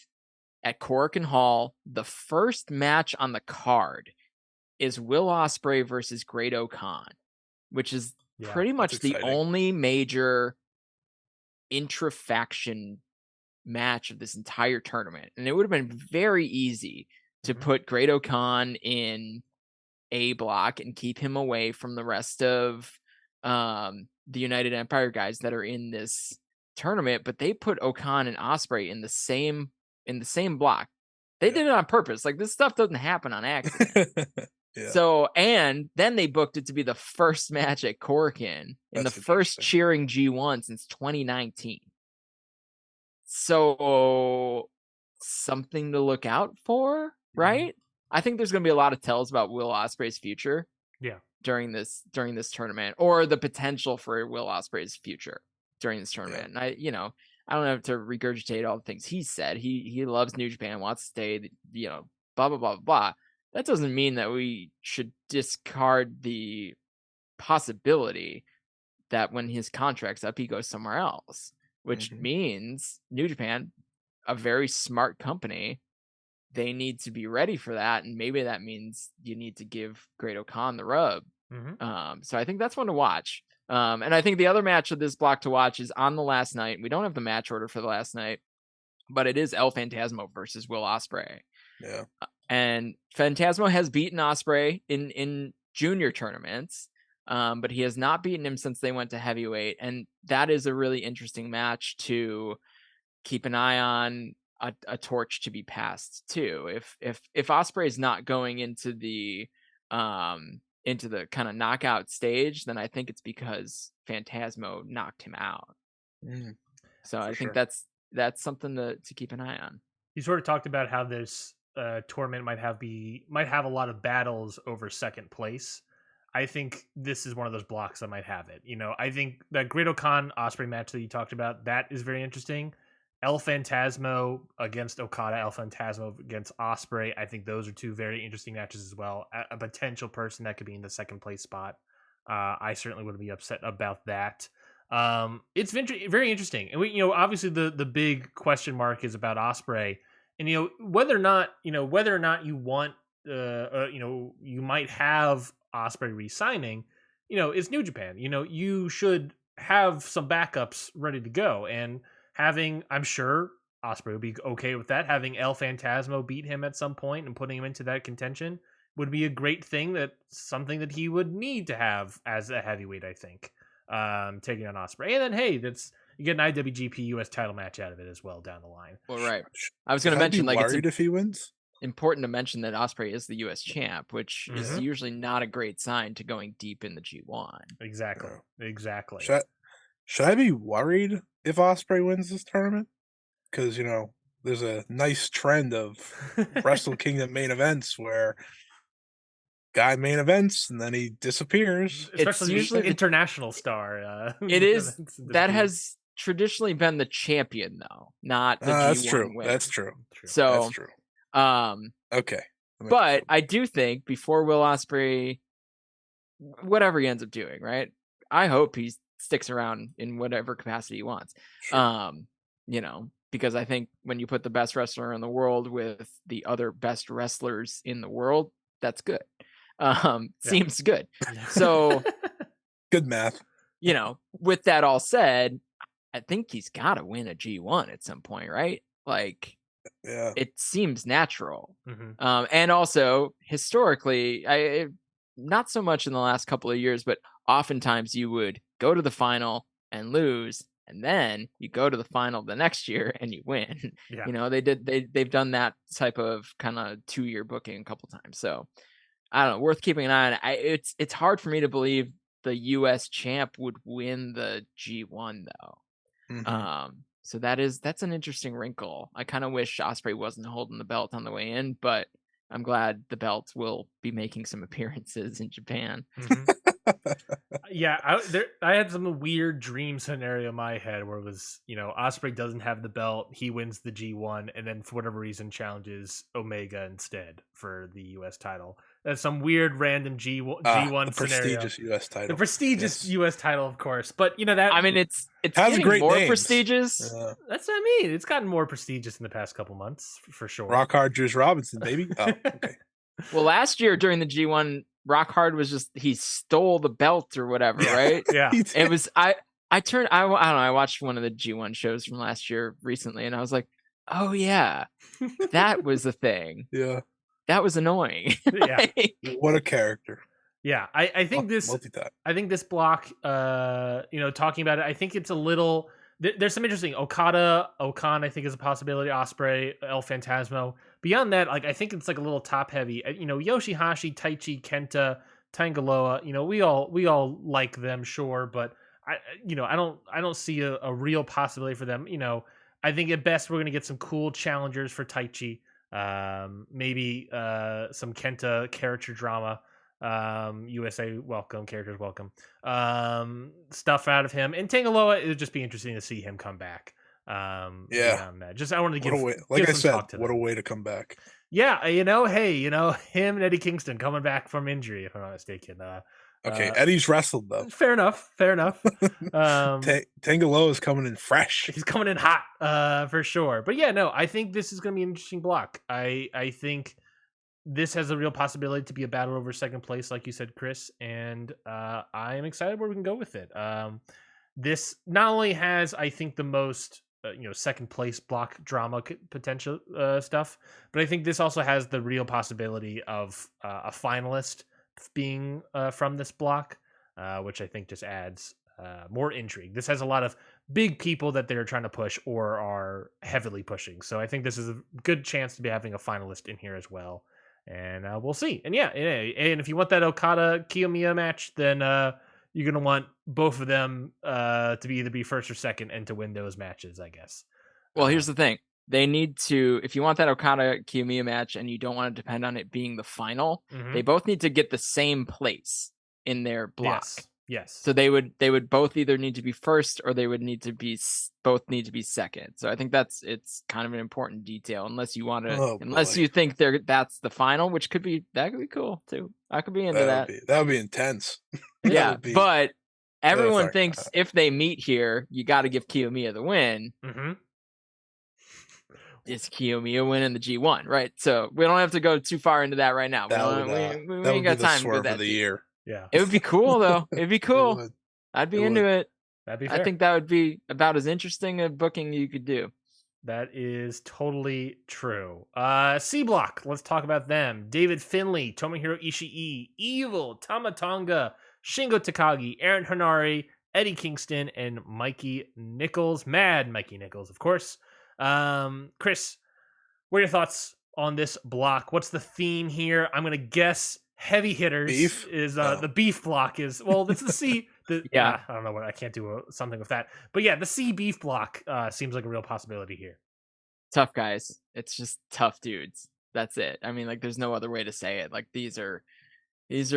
at Korakuen Hall, the first match on the card is Will Ospreay versus Great-O-Khan, which is pretty much the only major intra-faction match of this entire tournament, and it would have been very easy to put Great O'Khan in A block and keep him away from the rest of the United Empire guys that are in this tournament, but they put O'Khan and Ospreay in the same block. They did it on purpose. Like, this stuff doesn't happen on accident. So, and then they booked it to be the first match at Korakuen in the first cheering G1 since 2019. So, something to look out for, right? I think there's going to be a lot of tells about Will Ospreay's future. During this tournament, or the potential for Will Ospreay's future during this tournament. And I don't have to regurgitate all the things he said. He loves New Japan, wants to stay, blah, blah, blah, blah. That doesn't mean that we should discard the possibility that when his contract's up, he goes somewhere else, which means New Japan, a very smart company, they need to be ready for that. And maybe that means you need to give Great O'Khan the rub. So I think that's one to watch. And I think the other match of this block to watch is on the last night. We don't have the match order for the last night, but it is El Phantasmo versus Will Ospreay. And Phantasmo has beaten Ospreay in junior tournaments, but he has not beaten him since they went to heavyweight. And that is a really interesting match to keep an eye on, a torch to be passed too. If Ospreay is not going into the kind of knockout stage, then I think it's because Phantasmo knocked him out. So I think that's something to keep an eye on. You sort of talked about how this tournament might have a lot of battles over second place. I think this is one of those blocks that might have it. I think that Great O'Khan Ospreay match that you talked about, that is very interesting. El Phantasmo against Okada, El Phantasmo against Ospreay. I think those are two very interesting matches as well. A potential person that could be in the second place spot. I certainly wouldn't be upset about that. It's very interesting. And we, obviously the big question mark is about Ospreay, and whether or not you want, you might have Ospreay re-signing. It's New Japan. You should have some backups ready to go, and I'm sure Ospreay would be okay with that. Having El Phantasmo beat him at some point and putting him into that contention would be a great thing. That's something that he would need to have as a heavyweight, I think, taking on Ospreay. And then, hey, you get an IWGP US title match out of it as well down the line. Well, right. I was going to mention, like, it's if he wins. Important to mention that Ospreay is the US champ, which is usually not a great sign to going deep in the G1. Exactly. Should I be worried if Ospreay wins this tournament? Because, there's a nice trend of Wrestle Kingdom main events where guy main events and then he disappears. Especially usually the international star. It is. That has traditionally been the champion, though, not the G1 winner. That's true. So, that's true. Okay. But I do think before Will Ospreay, whatever he ends up doing, right? I hope he sticks around in whatever capacity he wants. Because I think when you put the best wrestler in the world with the other best wrestlers in the world, that's good. Seems good. So good math. With that all said, I think he's got to win a G1 at some point, right? Like, it seems natural. And also historically, not so much in the last couple of years, but oftentimes you would go to the final and lose, and then you go to the final the next year and you win. They've done that type of kind of 2-year booking a couple times. So I don't know, worth keeping an eye on. It's hard for me to believe the US champ would win the G1 though. So that's an interesting wrinkle. I kind of wish Ospreay wasn't holding the belt on the way in, but I'm glad the belt will be making some appearances in Japan. I had some weird dream scenario in my head where it was, Ospreay doesn't have the belt, he wins the G1, and then for whatever reason challenges Omega instead for the US title. That's some weird random G1 the scenario. Prestigious US title. The prestigious US title, of course. But that, I mean, it's has great more names. Prestigious. That's what I mean. It's gotten more prestigious in the past couple months for sure. Rock Hard Juice Robinson, baby. Oh, okay. Well, last year during the G1, Rock Hard was he stole the belt or whatever, right? Yeah. It was I don't know. I watched one of the G1 shows from last year recently, and I was like, oh yeah, that was a thing. Yeah. That was annoying. Yeah. What a character. Yeah, I think this Multi-tap. I think this block, talking about it, I think it's a little. There's some interesting Okada, Okan. I think is a possibility. Osprey, El Phantasmo. Beyond that, like I think it's like a little top heavy. Yoshihashi, Taichi, Kenta, Tangaloa. We all like them, sure, but I don't see a real possibility for them. I think at best we're gonna get some cool challengers for Taichi. Maybe some Kenta character drama. USA welcome, characters welcome. Stuff out of him. And Tangaloa, it would just be interesting to see him come back. Beyond that. Just I wanted to give some talk to what them. a way to come back. Yeah, him and Eddie Kingston coming back from injury, if I'm not mistaken. Okay, Eddie's wrestled though. Fair enough. Tangaloa is coming in fresh. He's coming in hot, for sure. But yeah, no, I think this is going to be an interesting block. I think this has a real possibility to be a battle over second place, like you said, Chris, and I am excited where we can go with it. This not only has, I think, the most second place block drama potential stuff, but I think this also has the real possibility of a finalist being from this block, which I think just adds more intrigue. This has a lot of big people that they're trying to push or are heavily pushing, so I think this is a good chance to be having a finalist in here as well. And we'll see. And yeah, and if you want that Okada Kiyomiya match, then you're gonna want both of them to either be first or second and to win those matches, I guess. Well, here's the thing: they need to. If you want that Okada Kiyomiya match, and you don't want to depend on it being the final, they both need to get the same place in their block. Yes. So they would both either need to be first or they would need to be both need to be second. So I think it's kind of an important detail, unless you want to, unless you think that's the final, which could be cool too. I could be into that. That would be intense. Yeah, but everyone thinks if they meet here, you got to give Kiyomiya the win. It's Kiyomiya winning the G1, right? So we don't have to go too far into that right now. We ain't got time for that. Of the year. Yeah, it would be cool though. It'd be cool. I'd be into it. That'd be fair. I think that would be about as interesting a booking you could do. That is totally true. C block. Let's talk about them. David Finlay, Tomohiro Ishii, Evil, Tama Tonga, Shingo Takagi, Aaron Hanari, Eddie Kingston, and Mikey Nichols. Mad Mikey Nichols, of course. Chris, what are your thoughts on this block? What's the theme here? I'm gonna guess heavy hitters beef? Is the beef block is it's the C. I don't know what I can't do something with that, but yeah, the C beef block seems like a real possibility here. Tough guys. It's just tough dudes. That's it. I mean, like, there's no other way to say it. Like, these are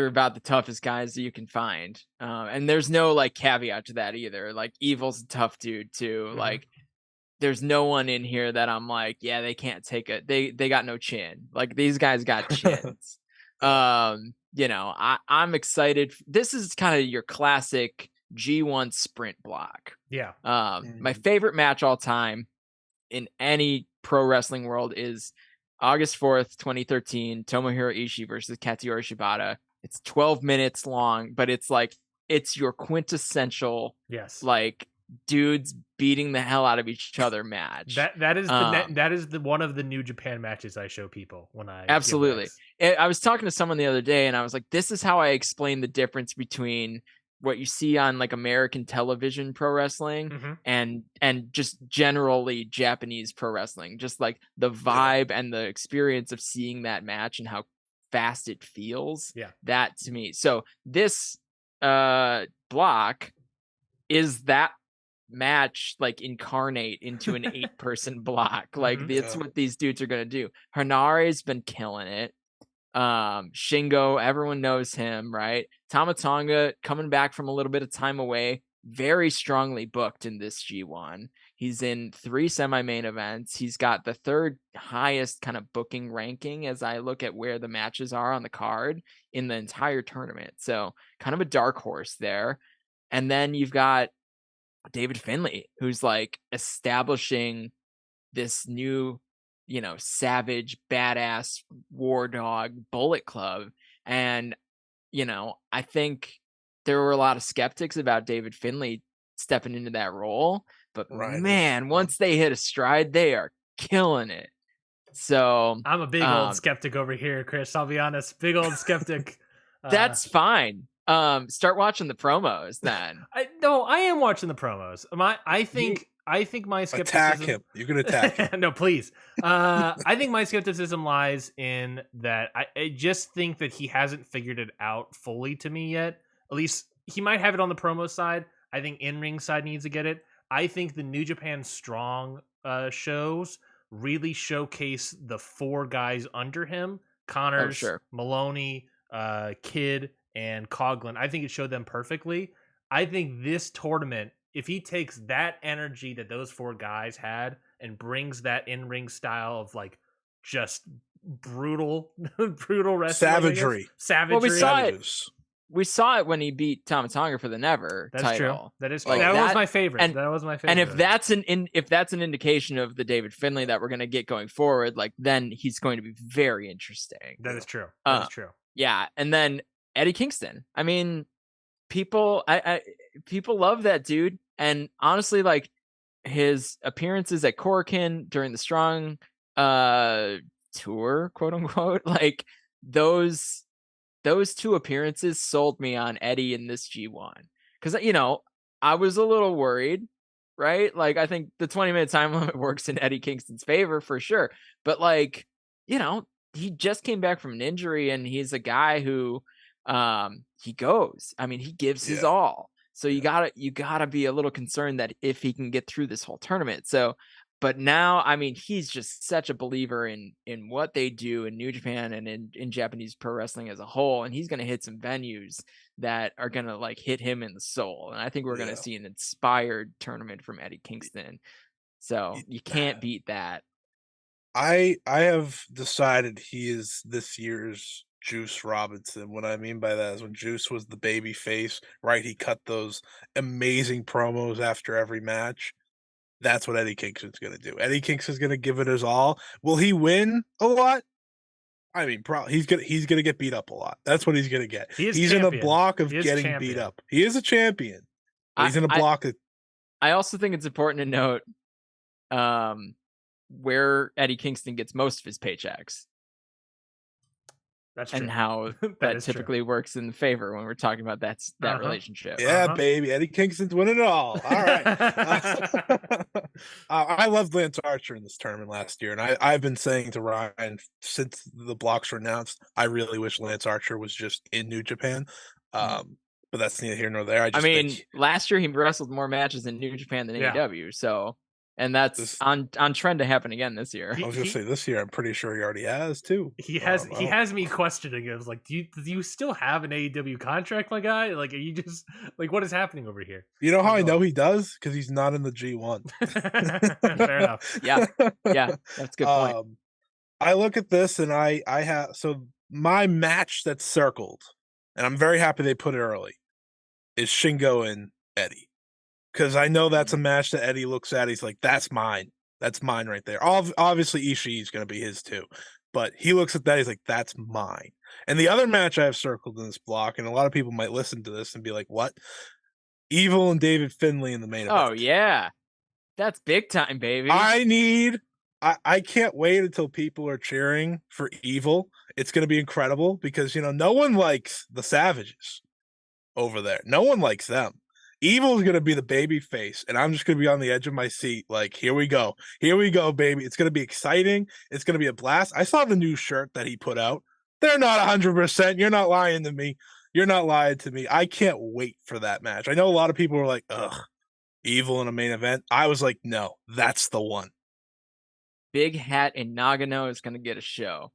about the toughest guys that you can find, and there's no like caveat to that either. Like, Evil's a tough dude too. Like, there's no one in here that I'm like, yeah, they can't take it. They got no chin. Like, these guys got chins. I'm excited. This is kind of your classic G1 sprint block. Yeah. My favorite match all time in any pro wrestling world is August 4th, 2013, Tomohiro Ishii versus Katsuyori Shibata. It's 12 minutes long, but it's your quintessential, like, dudes beating the hell out of each other match. That is the one of the New Japan matches I show people when I absolutely. I was talking to someone the other day and I was like, this is how I explain the difference between what you see on like American television pro wrestling and just generally Japanese pro wrestling. Just like the vibe and the experience of seeing that match and how fast it feels. Yeah, that to me. So this block is that match, like, incarnate into an 8-person block. Like, that's what these dudes are gonna do. Hanari's been killing it. Shingo, everyone knows him, right? Tama Tonga coming back from a little bit of time away, very strongly booked in this G1. He's in 3 semi-main events. He's got the 3rd highest kind of booking ranking as I look at where the matches are on the card in the entire tournament. So kind of a dark horse there. And then you've got David Finlay, who's like establishing this new, savage, badass war dog Bullet Club. And, I think there were a lot of skeptics about David Finlay stepping into that role. But Ryan man, is- once they hit a stride, they are killing it. So I'm a big old skeptic over here, Chris. I'll be honest, big old skeptic. that's fine. Start watching the promos then. I am watching the promos. I think my skepticism. Attack him. You can attack him. No, please. I think my skepticism lies in that I just think that he hasn't figured it out fully to me yet. At least he might have it on the promo side. I think in-ring side needs to get it. I think the New Japan Strong shows really showcase the 4 guys under him: Connors, Maloney, Kidd, and Coughlin. I think it showed them perfectly. I think this tournament, if he takes that energy that those 4 guys had and brings that in-ring style of like just brutal wrestling, Savagery. Well, we saw it when he beat Tama Tonga for the Never title. True. That is true. Like, that was my favorite. And, that was my favorite. And if that's an indication of the David Finlay that we're going to get going forward, like then he's going to be very interesting. That is true. That is true. Yeah, and then Eddie Kingston. I mean, people love that dude, and honestly, like his appearances at Korakuen during the Strong tour, quote unquote, like those 2 appearances sold me on Eddie in this G1. Because, you know, I was a little worried, right? Like, I think the 20-minute time limit works in Eddie Kingston's favor for sure. But, like, you know, he just came back from an injury, and he's a guy who he goes. I mean, he gives his all. So you gotta be a little concerned that if he can get through this whole tournament. So, but now, I mean, he's just such a believer in what they do in New Japan and in Japanese pro wrestling as a whole. And he's going to hit some venues that are going to like hit him in the soul. And I think we're going to see an inspired tournament from Eddie Kingston. So you can't beat that. I have decided he is this year's Juice Robinson. What I mean by that is when Juice was the baby face, right? He cut those amazing promos after every match. That's what Eddie Kingston's going to do. Eddie Kingston's going to give it his all. Will he win a lot? I mean, he's going to get beat up a lot. That's what he's going to get. He's in a block of getting beat up. He is a champion. He's in a block of... I also think it's important to note where Eddie Kingston gets most of his paychecks. That's true. And how that typically works in the favor when we're talking about that relationship. Yeah, baby. Eddie Kingston's winning it all. All right. I loved Lance Archer in this tournament last year, and I've been saying to Ryan since the blocks were announced, I really wish Lance Archer was just in New Japan. But that's neither here nor there. I mean, last year he wrestled more matches in New Japan than AEW, so... And that's on trend to happen again this year. I was going to say this year, I'm pretty sure he already has too. He has me questioning. It was like, do you still have an AEW contract, my guy? Like, are you just like, what is happening over here? You know how I know he does? Because he's not in the G1. Fair enough. Yeah, that's a good point. I look at this and I have my match that's circled, and I'm very happy they put it early, is Shingo and Eddie. Because I know that's a match that Eddie looks at. He's like, that's mine. That's mine right there. Obviously, Ishii's going to be his too. But he looks at that. He's like, that's mine. And the other match I have circled in this block, and a lot of people might listen to this and be like, what? Evil and David Finlay in the main event. Oh, yeah. That's big time, baby. I can't wait until people are cheering for Evil. It's going to be incredible because, you know, no one likes the Savages over there. No one likes them. Evil is going to be the baby face, and I'm just going to be on the edge of my seat. Like, here we go, baby. It's going to be exciting. It's going to be a blast. I saw the new shirt that he put out. They're not 100%. You're not lying to me. I can't wait for that match. I know a lot of people were like, ugh, Evil in a main event. I was like, no, that's the one. Big Hat in Nagano is going to get a show.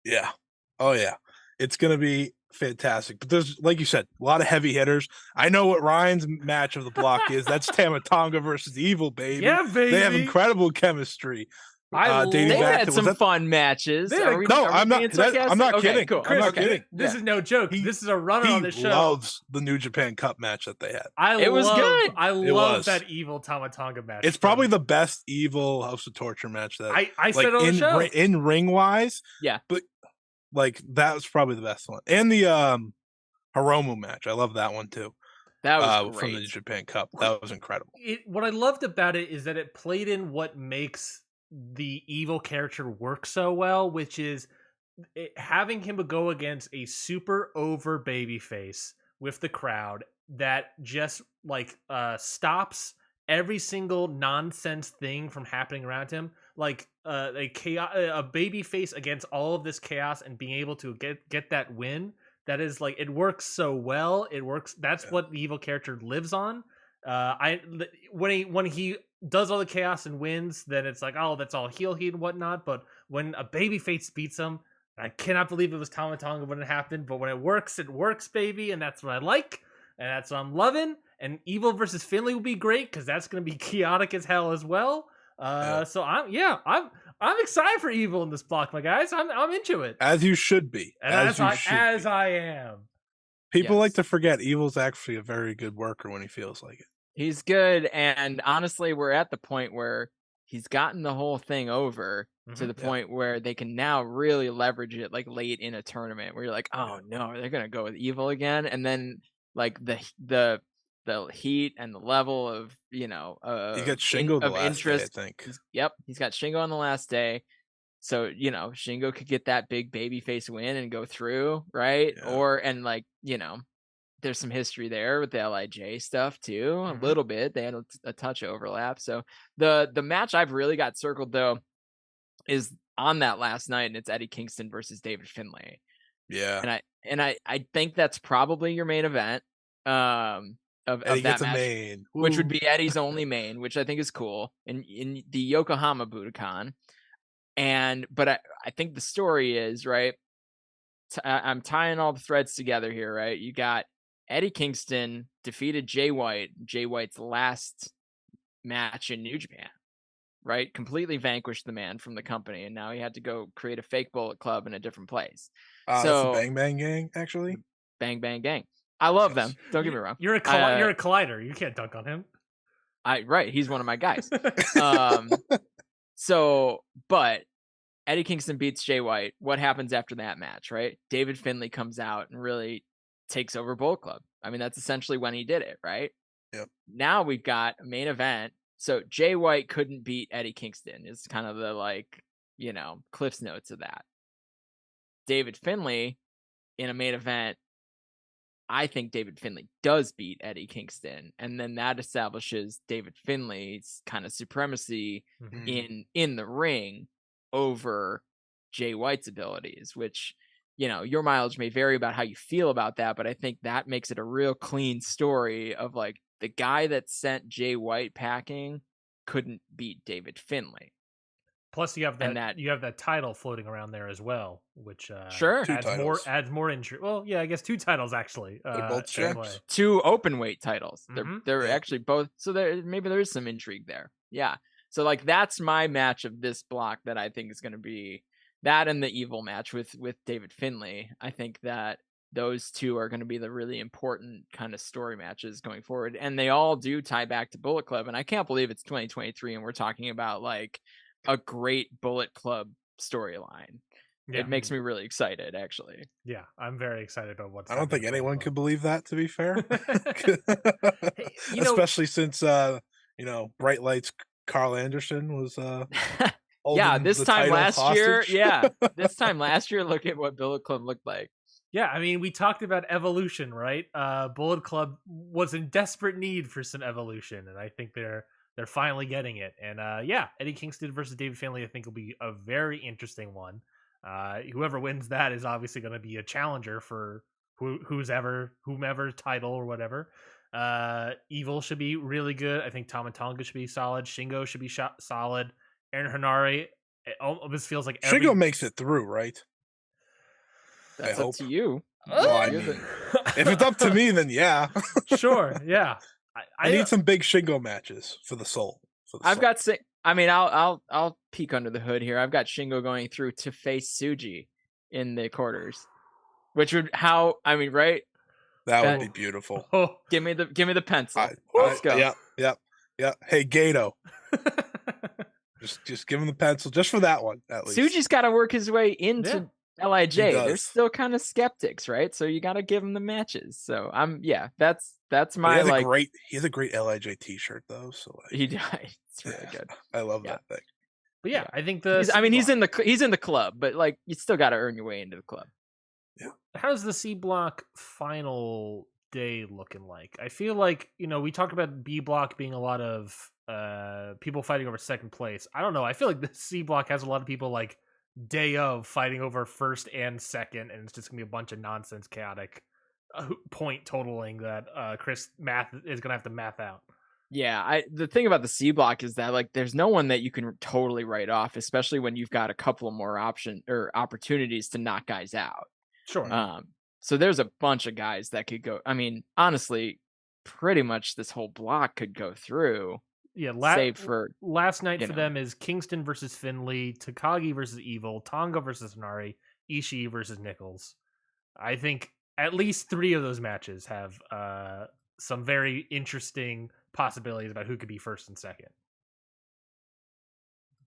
Yeah. Oh, yeah. It's going to be fantastic. But there's, like you said, a lot of heavy hitters. I know what Ryan's match of the block is. That's Tama Tonga versus Evil, baby. Yeah, baby. They have incredible chemistry. They've had some fun matches. I'm not kidding. Cool. I'm not kidding. This is no joke. This is a runner on the show. He loves the New Japan Cup match that they had. It was good. I love that Evil Tama Tonga match. It's probably the best Evil House of Torture match that I said on the show. In ring wise. Yeah. But like that was probably the best one. And the Hiromu match. I love that one too. That was from the great. Japan Cup. That was incredible. What I loved about it is that it played in what makes the evil character work so well, which is having him go against a super over babyface with the crowd that just like stops every single nonsense thing from happening around him, like a baby face against all of this chaos and being able to get that win. That is like, it works so well. It works. That's what the evil character lives on. When he does all the chaos and wins, then it's like, oh, that's all heel heat and whatnot. But when a baby face beats him, I cannot believe it was Tama Tonga when it happened. But when it works, baby, and that's what I like, and that's what I'm loving. And Evil versus Finley will be great because that's going to be chaotic as hell as well. So I'm excited for Evil in this block, my guys. I'm into it, as you should be, and as I am. People like to forget Evil's actually a very good worker when he feels like it. He's good, and honestly, we're at the point where he's gotten the whole thing over to the point where they can now really leverage it, like late in a tournament where you're like, oh no, they're gonna go with Evil again, and then like the heat and the level of he got Shingo the last interest. day, I think. He's got Shingo on the last day. So, Shingo could get that big babyface win and go through, right? Yeah. There's some history there with the LIJ stuff too, a little bit. They had a touch overlap. So the match I've really got circled though is on that last night, and it's Eddie Kingston versus David Finlay. Yeah. And I think that's probably your main event of that match, which would be Eddie's only main, which I think is cool in the Yokohama Budokan. But I think the story is, right, I'm tying all the threads together here, right? You got Eddie Kingston defeated Jay White, Jay White's last match in New Japan, right? Completely vanquished the man from the company, and now he had to go create a fake Bullet Club in a different place. So that's the Bang Bang Gang, actually. Bang Bang Gang. I love them. Don't get me wrong. You're a collider. You can't dunk on him. Right. He's one of my guys. But Eddie Kingston beats Jay White. What happens after that match, right? David Finlay comes out and really takes over Bullet Club. I mean, that's essentially when he did it, right? Yep. Now we've got a main event. So Jay White couldn't beat Eddie Kingston. It's kind of the Cliff's Notes of that. David Finlay in a main event, I think David Finlay does beat Eddie Kingston, and then that establishes David Finlay's kind of supremacy in the ring over Jay White's abilities, which, your mileage may vary about how you feel about that, but I think that makes it a real clean story of like the guy that sent Jay White packing couldn't beat David Finlay. Plus, you have that title floating around there as well, which adds more intrigue. Well, yeah, I guess 2 titles actually. They're both champs. 2 open weight titles. They're actually both. So maybe there is some intrigue there. Yeah. So like that's my match of this block that I think is going to be that, and the Evil match with David Finlay. I think that those 2 are going to be the really important kind of story matches going forward, and they all do tie back to Bullet Club. And I can't believe it's 2023 and we're talking about like a great Bullet Club storyline. Yeah. It makes me really excited, actually. Yeah, I'm very excited about what's. I don't think anyone could believe that, to be fair. Especially since Bright Lights Carl Anderson was this time last year. Yeah, this time last year, look at what Bullet Club looked like. Yeah, I mean, we talked about evolution, right? Bullet Club was in desperate need for some evolution, and I think they're finally getting it. And Eddie Kingston versus David Finlay, I think, will be a very interesting one. Whoever wins that is obviously going to be a challenger for whomever title or whatever. Evil should be really good. I think Tama Tonga should be solid. Shingo should be solid. Aaron Hanare, it almost feels like Shingo makes it through, right? That's up to you. If it's up to me, then yeah. Sure, yeah. I need some big Shingo matches for the soul. I'll peek under the hood here. I've got Shingo going through to face Tsuji in the quarters, which would right? That would be beautiful. Give me the pencil. Let's go. Yeah. Hey, Gato. just give him the pencil just for that one. At least Tsuji's got to work his way into LIJ, He they're does. still kind of skeptics, right? So you got to give them the matches. So that's But my he has a great LIJ t-shirt though. So he died. It's really good. I love Yeah. that thing. But yeah, I think he's in the club, but like you still got to earn your way into the club. Yeah. How's the C block final day looking like? I feel like, we talked about B block being a lot of people fighting over second place. I don't know. I feel like the C block has a lot of people like day of fighting over first and second, and it's just gonna be a bunch of nonsense, chaotic point totaling that Chris is gonna have to math out. Yeah, the thing about the C block is that like there's no one that you can totally write off, especially when you've got a couple more opportunities to knock guys out. Sure. So there's a bunch of guys that could go. I mean, honestly, pretty much this whole block could go through. Yeah, save for last night for them is Kingston versus Finley, Takagi versus Evil, Tonga versus Nari, Ishii versus Nichols. I think at least 3 of those matches have some very interesting possibilities about who could be first and second.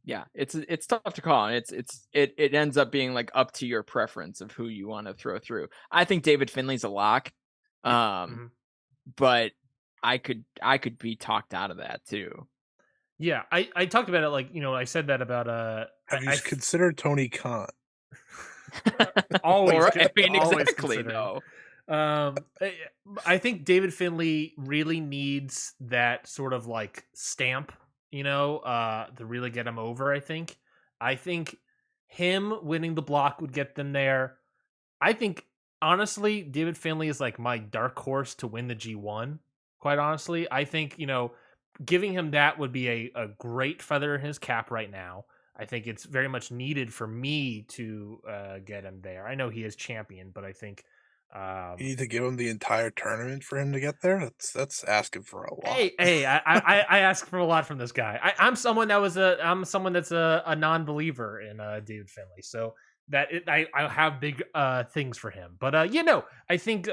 Yeah, it's tough to call, and it ends up being like up to your preference of who you want to throw through. I think David Finley's a lock, but I could be talked out of that too. Yeah, I talked about it like I said that about Have you considered Tony Khan? Always, exactly. No. I think David Finley really needs that sort of like stamp, to really get him over. I think him winning the block would get them there. I think honestly, David Finley is like my dark horse to win the G1. Quite honestly, I think giving him that would be a great feather in his cap right now. I think it's very much needed for me to get him there. I know he is champion, but I think you need to give him the entire tournament for him to get there. That's asking for a lot. Hey, I ask for a lot from this guy. I'm someone that's a non-believer in David Finley, so that I have big things for him. But I think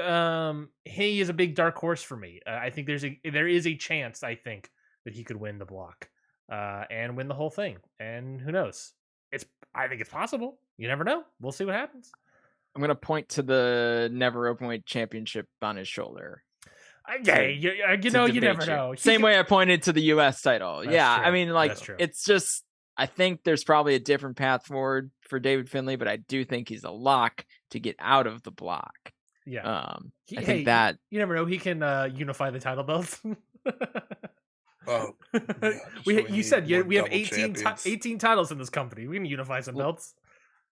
he is a big dark horse for me. I think there is a chance I think that he could win the block and win the whole thing. And who knows? I think it's possible. You never know. We'll see what happens. I'm gonna point to the Never Openweight Championship on his shoulder. You never know. Same way I pointed to the U.S. title. Yeah, true. I mean, like it's just. I think there's probably a different path forward for David Finley, but I do think he's a lock to get out of the block. Yeah, I think that you never know. He can unify the title belts. Oh, you said we have 18 titles in this company. We can unify some belts.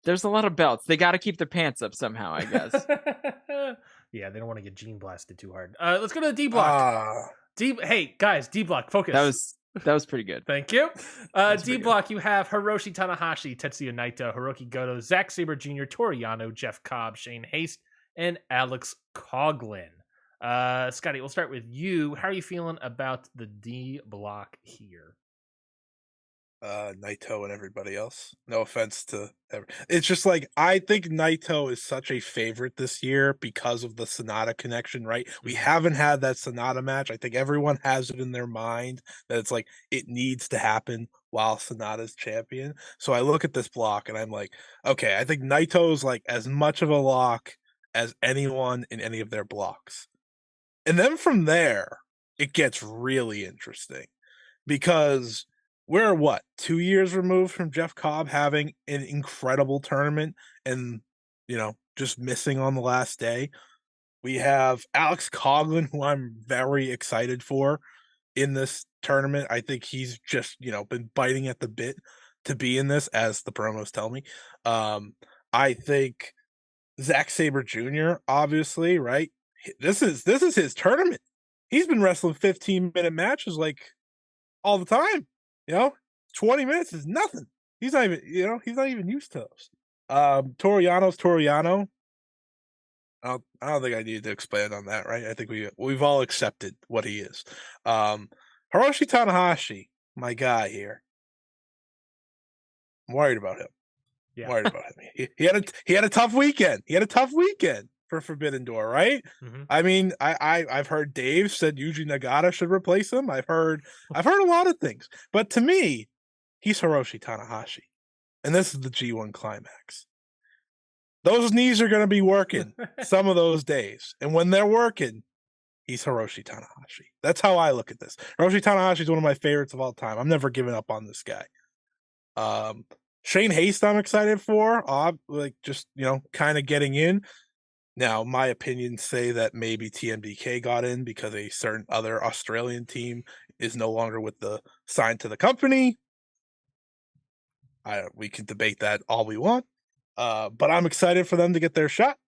There's a lot of belts. They got to keep their pants up somehow, I guess. Yeah, they don't want to get Gene blasted too hard. Let's go to the D block. Hey guys, D block, focus. That was pretty good. Thank you. D block, you have Hiroshi Tanahashi, Tetsuya Naito, Hiroki Goto, Zack Sabre Jr., Toru Yano, Jeff Cobb, Shane Haste, and Alex Coughlin. Scotty, we'll start with you. How are you feeling about the D block here? Naito and everybody else. No offense to it's just like I think Naito is such a favorite this year because of the Sonata connection, right? We haven't had that Sonata match. I think everyone has it in their mind that it's like it needs to happen while Sonata's champion. So I look at this block and I'm like, okay, I think Naito's like as much of a lock as anyone in any of their blocks. And then from there, it gets really interesting because we're 2 years removed from Jeff Cobb having an incredible tournament and, just missing on the last day. We have Alex Coughlin, who I'm very excited for in this tournament. I think he's just, been biting at the bit to be in this, as the promos tell me. I think Zack Sabre Jr., obviously, right? This is his tournament. He's been wrestling 15-minute matches like all the time. 20 minutes is nothing. He's not even used to those. Toru Yano. I don't think I need to expand on that, right? I think we've all accepted what he is. Hiroshi Tanahashi, my guy here. I'm worried about him. Yeah. Worried about him. He had a tough weekend. He had a tough weekend for Forbidden Door, right? Mm-hmm. I mean, I've heard Dave said Yuji Nagata should replace him. I've heard a lot of things, but to me, he's Hiroshi Tanahashi, and this is the G1 Climax. those knees are going to be working some of those days. And when they're working, he's Hiroshi Tanahashi. That's how I look at this. Hiroshi Tanahashi is one of my favorites of all time. I'm never giving up on this guy. Shane Haste, I'm excited for. Just, kind of getting in. Now, my opinions say that maybe TMDK got in because a certain other Australian team is no longer signed to the company. We can debate that all we want. But I'm excited for them to get their shot.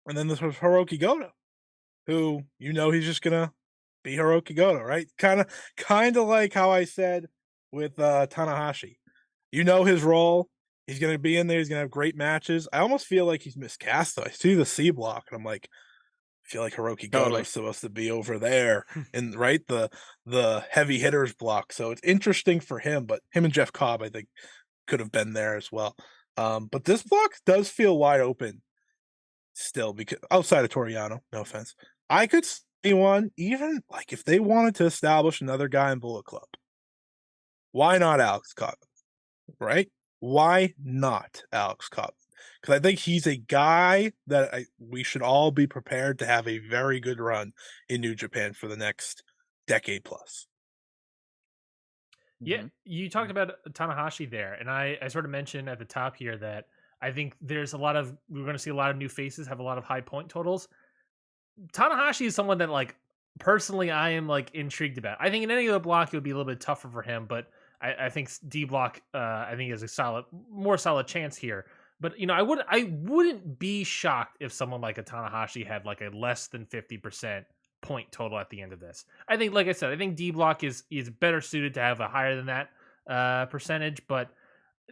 And then this was Hiroki Goto, who, he's just going to be Hiroki Goto, right? Kind of like how I said with Tanahashi. His role. He's going to be in there. He's going to have great matches. I almost feel like he's miscast, though. I see the C block, and I'm like, I feel like Hiroki Goto is supposed to be over there, and right the heavy hitters block. So it's interesting for him, but him and Jeff Cobb, I think, could have been there as well. But this block does feel wide open still, because outside of Toriano, no offense, I could see one, even like if they wanted to establish another guy in Bullet Club. Why not Alex Cobb? Right? Why not Alex Cobb? Because I think he's a guy that we should all be prepared to have a very good run in New Japan for the next decade plus. Yeah, you talked about Tanahashi there, and I sort of mentioned at the top here that I think we're going to see a lot of new faces have a lot of high point totals. Tanahashi is someone that, like, personally I am, like, intrigued about. I think in any other block it would be a little bit tougher for him, but I think D block I think is a more solid chance here. But I wouldn't be shocked if someone like a Tanahashi had like a less than 50% point total at the end of this. I think, like I said, I think D block is better suited to have a higher than that percentage. But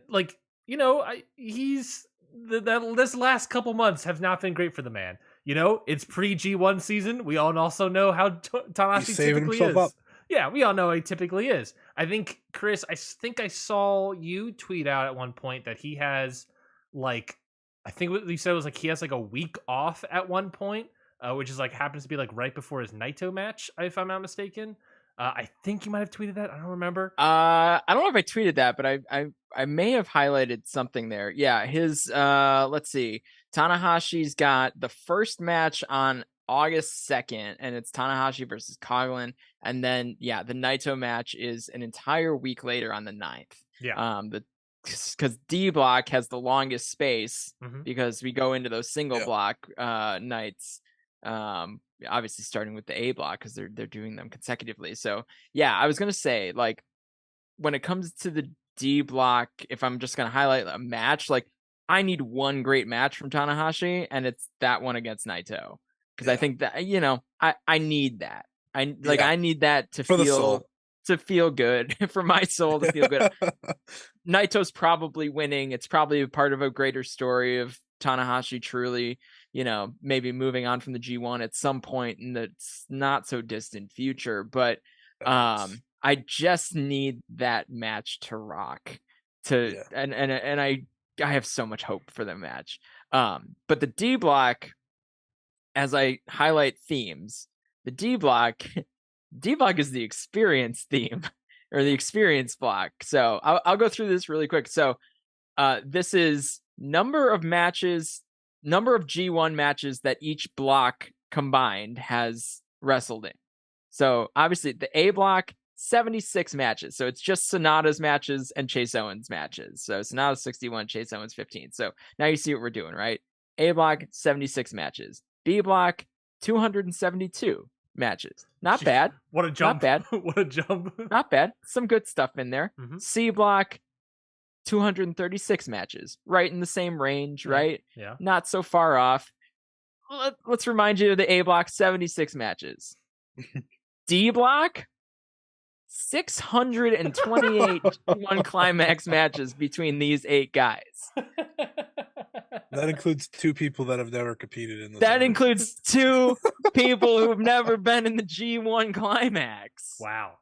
like this last couple months have not been great for the man. It's pre G1 season. We all also know how Tanahashi typically is. Up. Yeah, we all know he typically is. I think, Chris, I saw you tweet out at one point that he has, like, I think what you said was, like, he has, like, a week off at one point, which is, like, happens to be, like, right before his Naito match, if I'm not mistaken. I think you might have tweeted that. I don't remember. I don't know if I tweeted that, but I may have highlighted something there. Yeah, his, let's see. Tanahashi's got the first match on August 2nd, and it's Tanahashi versus Coughlin. And then, yeah, the Naito match is an entire week later on the 9th. Yeah. Because D block has the longest space because we go into those single block nights. Obviously starting with the A block because they're doing them consecutively. So yeah, I was gonna say, like, when it comes to the D block, if I'm just gonna highlight a match, like, I need one great match from Tanahashi, and it's that one against Naito. Because I think that, I need that. I need that to feel good, for my soul to feel good. Naito's probably winning. It's probably a part of a greater story of Tanahashi truly, maybe moving on from the G1 at some point in the not so distant future. But I just need that match to rock. And I have so much hope for the match. But the D block, as I highlight themes, the D block is the experience theme, or the experience block. So I'll go through this really quick. So this is number of G1 matches that each block combined has wrestled in. So obviously the A block, 76 matches. So it's just Sonata's matches and Chase Owens matches. So Sonata's 61, Chase Owens 15. So now you see what we're doing, right? A block, 76 matches. B block, 272 matches. Not bad. What a jump. Not bad. What a jump. Not bad. Some good stuff in there. C block, 236 matches. Right in the same range, right? Yeah. Not so far off. Let's remind you of the A block, 76 matches. D block, 628 G1 Climax matches between these 8 guys. That includes 2 people that have never competed in this. That includes 2 people who have never been in the G1 Climax. Wow.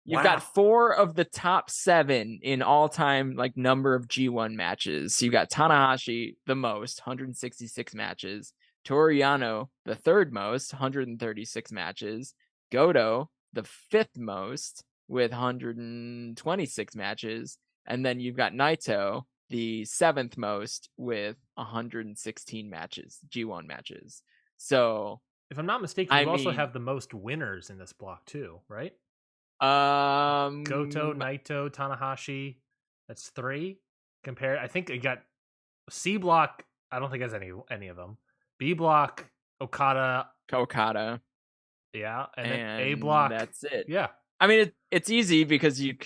You've got 4 of the top 7 in all-time, like, number of G1 matches. So you got Tanahashi, the most, 166 matches. Toru Yano, the 3rd most, 136 matches. Goto, the 5th most, with 126 matches. And then you've got Naito, the 7th most with 116 matches, G1 matches. So if I'm not mistaken, you also have the most winners in this block too, right? Goto, Naito, Tanahashi. That's 3. I think it got C block. I don't think it has any of them. B block, Okada. Yeah, and then A block. That's it. Yeah. I mean, it's easy because you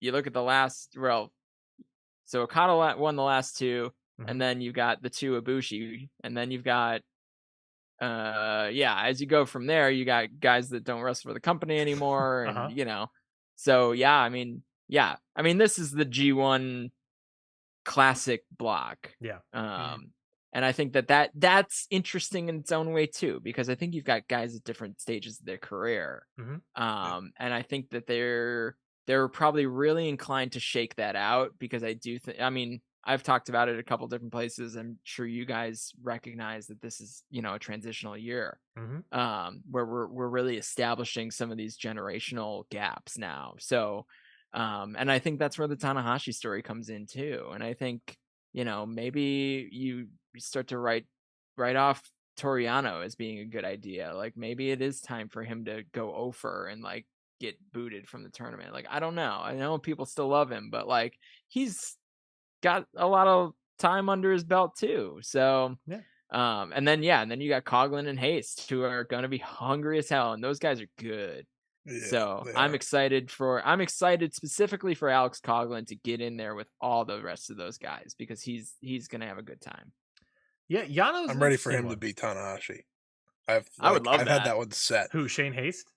look at the last. Well, so Okada won the last 2, and then you got the 2 Ibushi, and then you've got. As you go from there, you got guys that don't wrestle for the company anymore, and so I mean, this is the G1 classic block. Yeah. And I think that's interesting in its own way too, because I think you've got guys at different stages of their career. And I think that they're probably really inclined to shake that out, because I do think, I mean, I've talked about it a couple different places. I'm sure you guys recognize that this is, a transitional year, where we're really establishing some of these generational gaps now. So, and I think that's where the Tanahashi story comes in too. And I think, maybe you start to write off Toriano as being a good idea. Like, maybe it is time for him to go over and like get booted from the tournament. Like, I don't know. I know people still love him, but like, he's got a lot of time under his belt too. So and then you got Coughlin and Haste, who are going to be hungry as hell, and those guys are good. So I'm excited specifically for Alex Coughlin to get in there with all the rest of those guys, because he's going to have a good time. Yeah, Yano's. I'm ready for him to beat Tanahashi. I would love I've had that one set. Who, Shane Haste?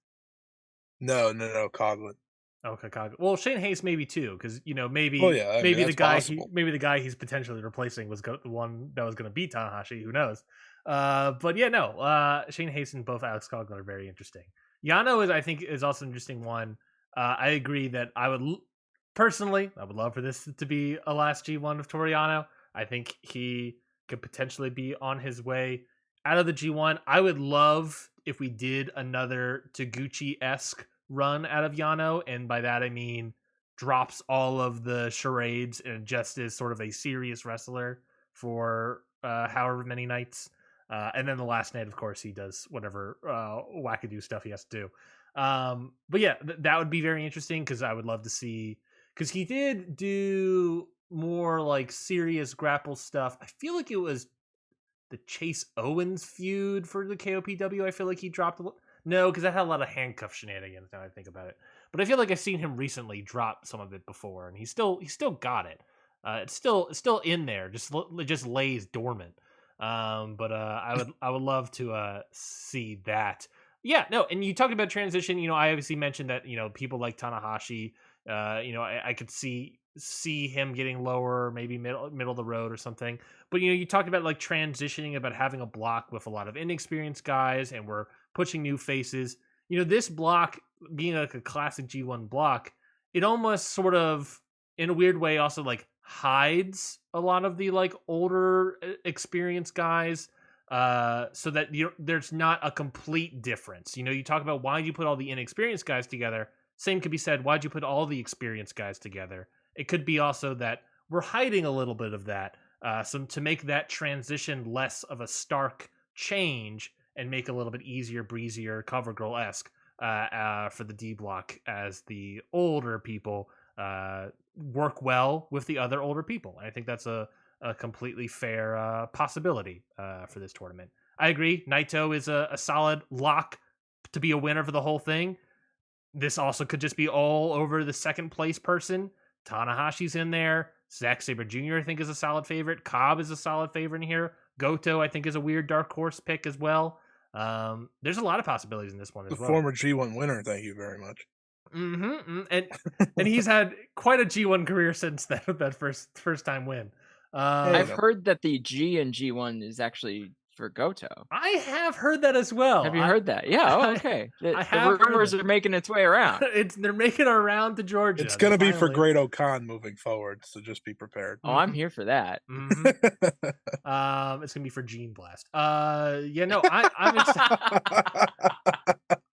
No, Coughlin. Okay, Coughlin. Well, Shane Haste maybe too, because maybe the guy he's potentially replacing was the one that was going to beat Tanahashi. Who knows? Shane Haste and both Alex Coughlin are very interesting. Yano is also an interesting one. I agree that I would love for this to be a last G1 of Toriano. I think he could potentially be on his way out of the G1. I would love if we did another Taguchi-esque run out of Yano, and by that I mean drops all of the charades and just is sort of a serious wrestler for however many nights. And then the last night, of course, he does whatever wackadoo stuff he has to do. But yeah, that would be very interesting, because I would love to see, because he did do more like serious grapple stuff. I feel like it was the Chase Owens feud for the KOPW. I feel like he dropped no, because that had a lot of handcuff shenanigans, now I think about it. But I feel like I've seen him recently drop some of it before, and he's still got it. It's still in there, just lays dormant. But I would love to see that. Yeah, no, and you talked about transition. I obviously mentioned that people like Tanahashi. I could see him getting lower, maybe middle of the road or something. But you talked about like transitioning, about having a block with a lot of inexperienced guys, and we're pushing new faces. This block being like a classic G1 block, it almost sort of, in a weird way, also like hides a lot of the like older experienced guys, so that there's not a complete difference. You talk about, why did you put all the inexperienced guys together? Same could be said, why'd you put all the experienced guys together? It could be also that we're hiding a little bit of that, so to make that transition less of a stark change and make it a little bit easier, breezier, CoverGirl-esque for the D block, as the older people work well with the other older people. And I think that's a completely fair possibility for this tournament. I agree. Naito is a solid lock to be a winner for the whole thing. This also could just be all over the second place person. Tanahashi's in there. Zack Sabre Jr. I think is a solid favorite. Cobb is a solid favorite in here. Goto I think is a weird dark horse pick as well. There's a lot of possibilities in this one as well. The former G1 winner, thank you very much. And he's had quite a G1 career since that first time win. I've heard that the G in G1 is actually for Goto. I have heard that as well. Have you heard that? Yeah. Oh, okay. The rumors are making its way around. They're making it around to Georgia. It's going to be for Great O'Khan moving forward, so just be prepared. Oh, I'm here for that. It's going to be for Gene Blast.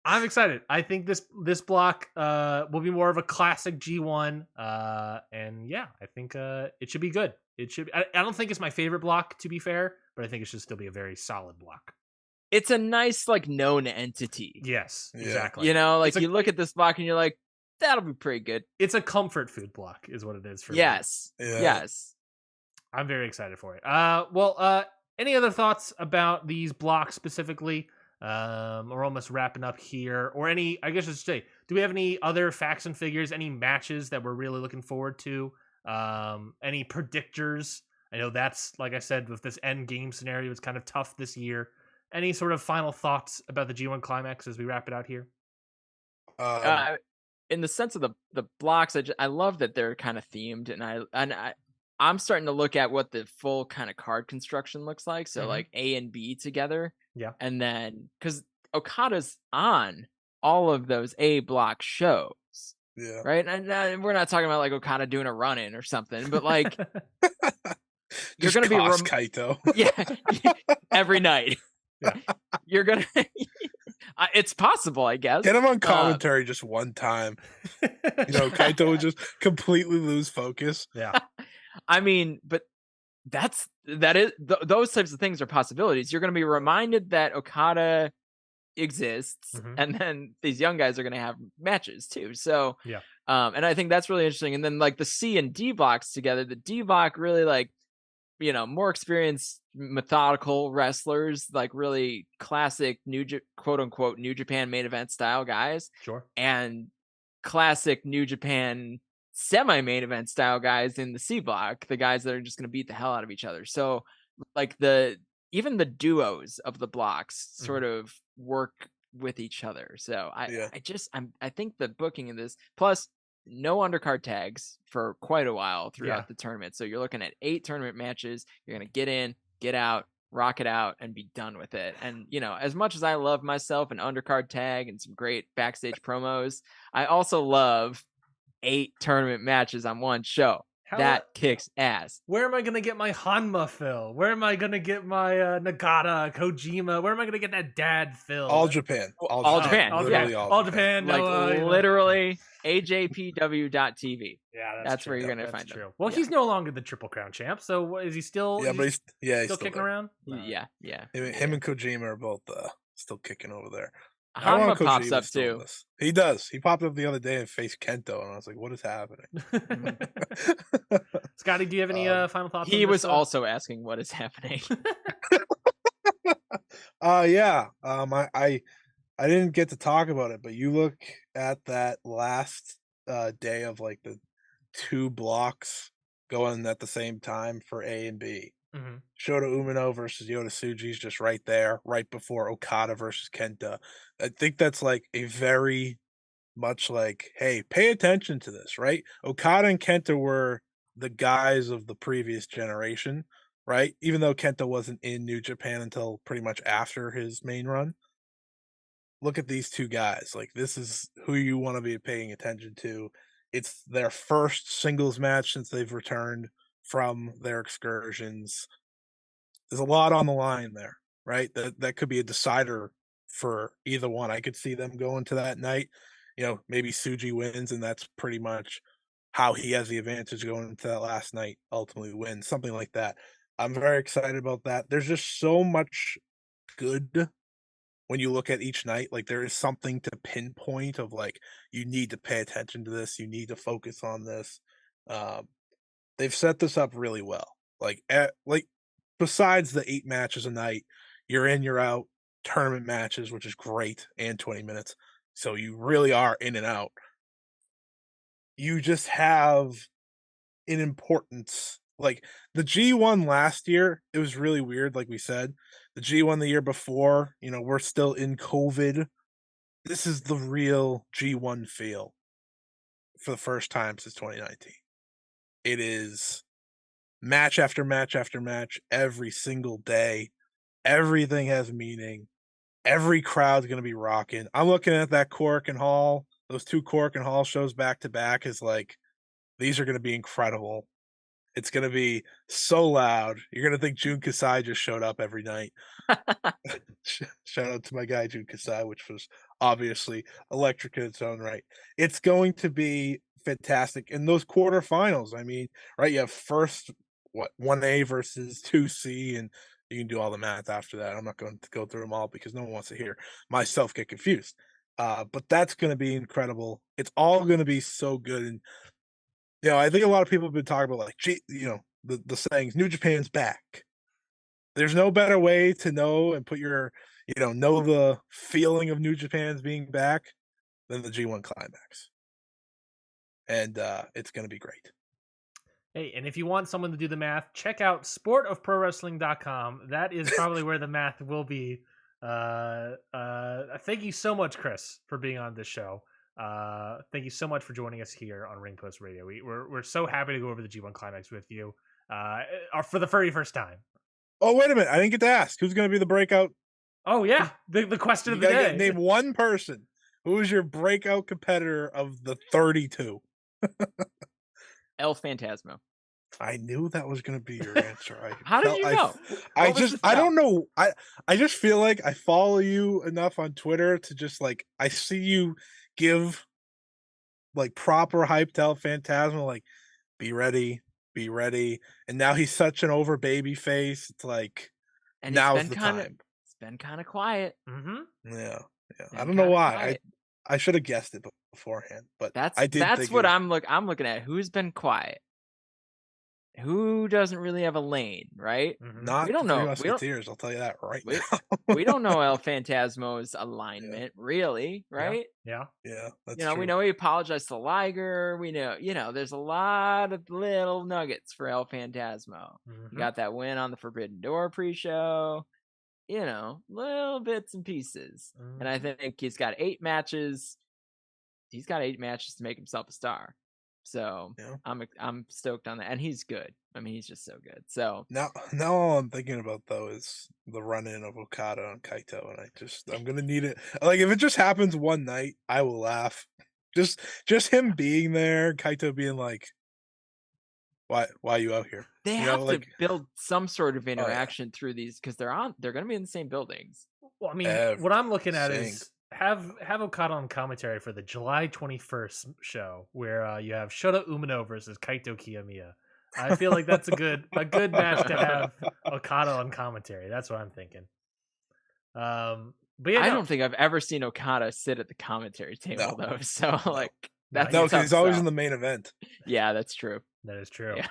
I'm I'm excited. I think this block will be more of a classic G1. And yeah, I think it should be good. It should. I don't think it's my favorite block, to be fair, but I think it should still be a very solid block. It's a nice, like, known entity. Yes, Yeah. exactly. You know, like, you look at this block and you're like, that'll be pretty good. It's a comfort food block, is what it is for me. Yes. Yeah. Yes. I'm very excited for it. Well, any other thoughts about these blocks specifically? We're almost wrapping up here. Or any, I guess I should say, do we have any other facts and figures, any matches that we're really looking forward to? Any predictors? I know that's, like I said, with this end game scenario, it's kind of tough this year. Any sort of final thoughts about the G1 Climax as we wrap it out here? In the sense of the blocks, I love that they're kind of themed, and I'm starting to look at what the full kind of card construction looks like. So like A and B together. Yeah. And then because Okada's on all of those A block shows. Yeah. Right. And we're not talking about like Okada doing a run in or something, but like you're Just going to be Kaito. Yeah. Every night. Yeah. You're going to it's possible, I guess. Get him on commentary just one time. Kaito would just completely lose focus. Yeah. I mean, but those types of things are possibilities. You're going to be reminded that Okada exists, and then these young guys are going to have matches too. So, yeah. And I think that's really interesting. And then like the C and D blocks together, the D block really like, more experienced, methodical wrestlers, like really classic quote unquote New Japan main event style guys. Sure. And classic New Japan semi-main event style guys in the C block, the guys that are just going to beat the hell out of each other. So like even the duos of the blocks sort of work with each other. So I think the booking in this, plus no undercard tags for quite a while throughout the tournament. So you're looking at 8 tournament matches. You're going to get in, get out, rock it out, and be done with it. And, as much as I love myself an undercard tag and some great backstage promos, I also love 8 tournament matches on one show. That kicks ass. Where am I going to get my Hanma fill? Where am I going to get my Nagata, Kojima? Where am I going to get that dad fill? All Japan. All Japan. Literally all Japan. Like no, literally AJPW.TV. Yeah, that's where you're going to find true. them. Well, he's no longer the Triple Crown champ. So is he still? Yeah, but he's still kicking there. around. Yeah. Him and Kojima are both still kicking over there. Hanma pops up too. He does. He popped up the other day and faced Kento, and I was like, "What is happening?" Scotty, do you have any final thoughts? He was also asking what is happening. Yeah. I didn't get to talk about it, but you look at that last day of like the 2 blocks going at the same time for A and B. Shota Umino versus Yota Tsuji is just right there, right before Okada versus Kenta. I think that's like a very much like, hey, pay attention to this, right? Okada and Kenta were the guys of the previous generation, right? Even though Kenta wasn't in New Japan until pretty much after his main run. Look at these 2 guys. Like, this is who you want to be paying attention to. It's their first singles match since they've returned from their excursions. There's a lot on the line there, right? That could be a decider for either one. I could see them going to that night. Maybe Tsuji wins, and that's pretty much how he has the advantage going into that last night, ultimately wins, something like that. I'm very excited about that. There's just so much good when you look at each night. Like, there is something to pinpoint of like, you need to pay attention to this. You need to focus on this. They've set this up really well. Like besides the 8 matches a night, you're in, you're out, tournament matches, which is great, and 20 minutes. So you really are in and out. You just have an importance. Like the G1 last year, it was really weird. Like we said, the G1 the year before, we're still in COVID. This is the real G1 feel for the first time since 2019. It is match after match after match every single day. Everything has meaning. Every crowd's going to be rocking. I'm looking at that Cork and Hall, those 2 Cork and Hall shows back to back, is like, these are going to be incredible. It's gonna be so loud. You're gonna think Jun Kasai just showed up every night. Shout out to my guy Jun Kasai, which was obviously electric in its own right. It's going to be fantastic. In those quarterfinals, I mean, right? You have first 1A versus 2C, and you can do all the math after that. I'm not going to go through them all because no one wants to hear myself get confused. But that's going to be incredible. It's all going to be so good. And I think a lot of people have been talking about the sayings, New Japan's back. There's no better way to know and put your, know the feeling of New Japan's being back than the G1 Climax. And it's going to be great. Hey, and if you want someone to do the math, check out sportofprowrestling.com. That is probably where the math will be. Thank you so much, Chris, for being on this show. Thank you so much for joining us here on Ring Post Radio. We're so happy to go over the G1 Climax with you for the very first time. Oh, wait a minute. I didn't get to ask. Who's going to be the breakout? Oh, yeah. The question of the day. Name one person. Who is your breakout competitor of the 32? El Phantasmo. I knew that was going to be your answer. How did you know? I don't know. I just feel like I follow you enough on Twitter to just like, I see you give like proper hype to El Phantasmo, like be ready. And now he's such an over baby face. It's like, and now's the time. It's been kind of quiet. Mm-hmm. Yeah. I don't know why. Quiet. I should have guessed it beforehand, but that's what I'm looking at. Who's been quiet? Who doesn't really have a lane, right? Not we don't know. Musketeers, I'll tell you that right now. We don't know El Phantasmo's alignment, really, right? Yeah. That's true. We know he apologized to Liger. We know, there's a lot of little nuggets for El Phantasmo. He got that win on the Forbidden Door pre-show. Little bits and pieces. And I think he's got 8 matches. He's got 8 matches to make himself a star. So I'm stoked on that, and he's good. I mean, he's just so good. So now all I'm thinking about though is the run-in of Okada and Kaito, and I'm gonna need it. Like if it just happens one night, I will laugh. Just him being there, Kaito being like, "Why are you out here?" They have to build some sort of interaction through these because they're going to be in the same buildings. Well, I mean, what I'm looking at is have Okada on commentary for the July 21st show where you have Shota Umino versus Kaito Kiyomiya. I feel like that's a good match to have Okada on commentary. That's what I'm thinking. But yeah, I don't think I've ever seen Okada sit at the commentary table though. So that's because he's always in the main event. Yeah, that's true. That is true. Yeah.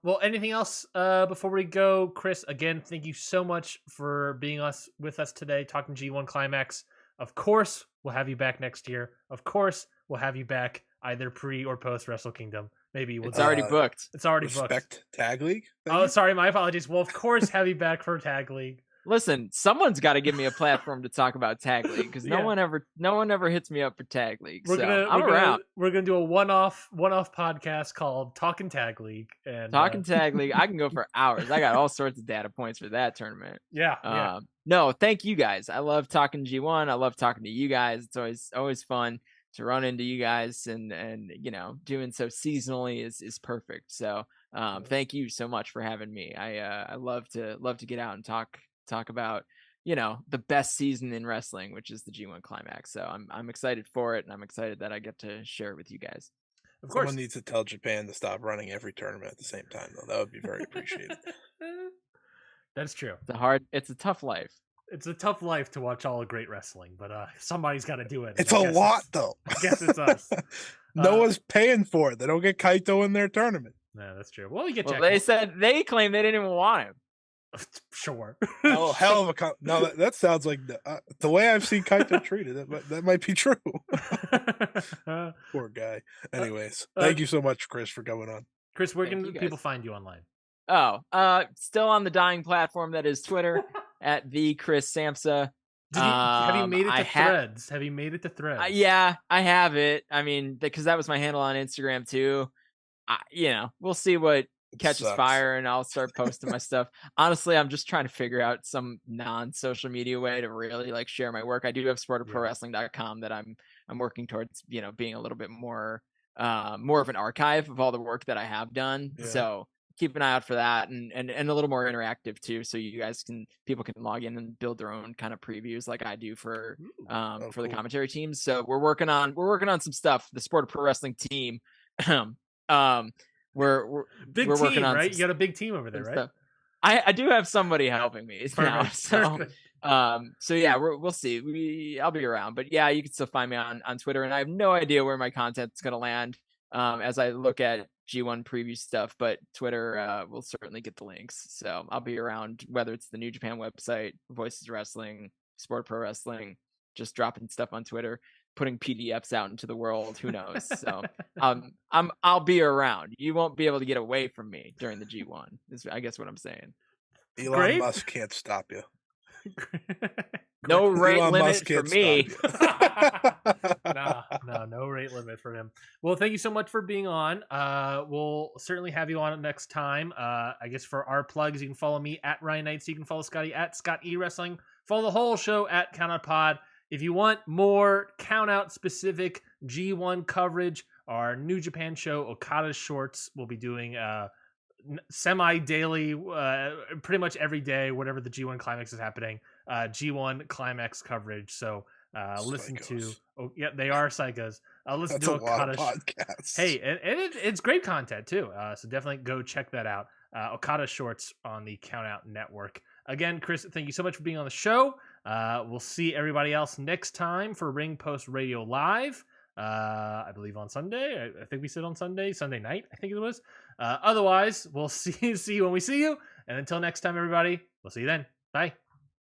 Well, anything else before we go? Chris, again, thank you so much for being with us today, talking G1 Climax. Of course, we'll have you back next year. Of course, we'll have you back either pre or post Wrestle Kingdom. Maybe it's already booked. It's already booked. Tag League? Oh, sorry, my apologies. We'll of course have you back for Tag League. Listen, someone's got to give me a platform to talk about Tag League because no one ever hits me up for Tag League. I'm around. We're gonna do a one-off podcast called Talking Tag League. And Talking Tag League, I can go for hours. I got all sorts of data points for that tournament. Yeah. No, thank you guys. I love talking G1. I love talking to you guys. It's always fun to run into you guys, and doing so seasonally is perfect. So thank you so much for having me. I love to get out and talk about the best season in wrestling, which is the G1 Climax. So I'm excited for it, and I'm excited that I get to share it with you guys. Of course, someone needs to tell Japan to stop running every tournament at the same time, though. That would be very appreciated. That's true. It's a tough life. It's a tough life to watch all the great wrestling, but somebody's got to do it. It's a lot, though. I guess it's us. No one's paying for it. They don't get Kaito in their tournament. No, that's true. Well, you get. They claim they didn't even want him. Sure. Oh, hell of a no. That sounds like the way I've seen Kaito treated. That might be true. Poor guy. Anyways, thank you so much, Chris, for coming on. Chris, where can people find you online? Still on the dying platform that is Twitter at the Chris Samsa. Have you made it to Threads? Have you made it to Threads? Yeah, I have it. I mean, because that was my handle on Instagram too. We'll see what catches fire, and I'll start posting my stuff. Honestly, I'm just trying to figure out some non-social media way to really share my work. I do have sportofprowrestling.com that I'm working towards, being a little bit more more of an archive of all the work that I have done. Yeah. So keep an eye out for that, and a little more interactive too. So you guys people can log in and build their own kind of previews like I do for the cool. commentary teams. So we're working on some stuff. The Sport of Pro Wrestling team. We're big we're team, working on right? You got a big team over there, right? stuff. I do have somebody helping me now. So so yeah, we'll see. I'll be around, but yeah, you can still find me on Twitter, and I have no idea where my content's gonna land as I look at G1 preview stuff, but Twitter will certainly get the links. So I'll be around, whether it's the New Japan website, Voices Wrestling, Sport Pro Wrestling, just dropping stuff on Twitter, putting PDFs out into the world. Who knows? So I'll be around. You won't be able to get away from me during the G1. Is I guess what I'm saying. Elon Musk can't stop you. No rate Elon limit Musk for can't me. No rate limit for him. Well, thank you so much for being on. We'll certainly have you on next time. I guess for our plugs, you can follow me at Ryan Knights. You can follow Scotty at Scott E Wrestling. Follow the whole show at Count Out Pod. If you want more Count Out specific G1 coverage, our New Japan show, Okada's Shorts, will be doing semi-daily, pretty much every day, whatever the G1 Climax is happening, G1 Climax coverage. So listen to, they are psychos. Listen to Okada's podcasts. Hey, and it's great content too. So definitely go check that out. Okada Shorts on the Count Out Network. Again, Chris, thank you so much for being on the show. We'll see everybody else next time for Ring Post Radio Live. I believe on Sunday. I think we said on Sunday night, I think it was. Otherwise, we'll see you when we see you. And until next time, everybody, we'll see you then. Bye.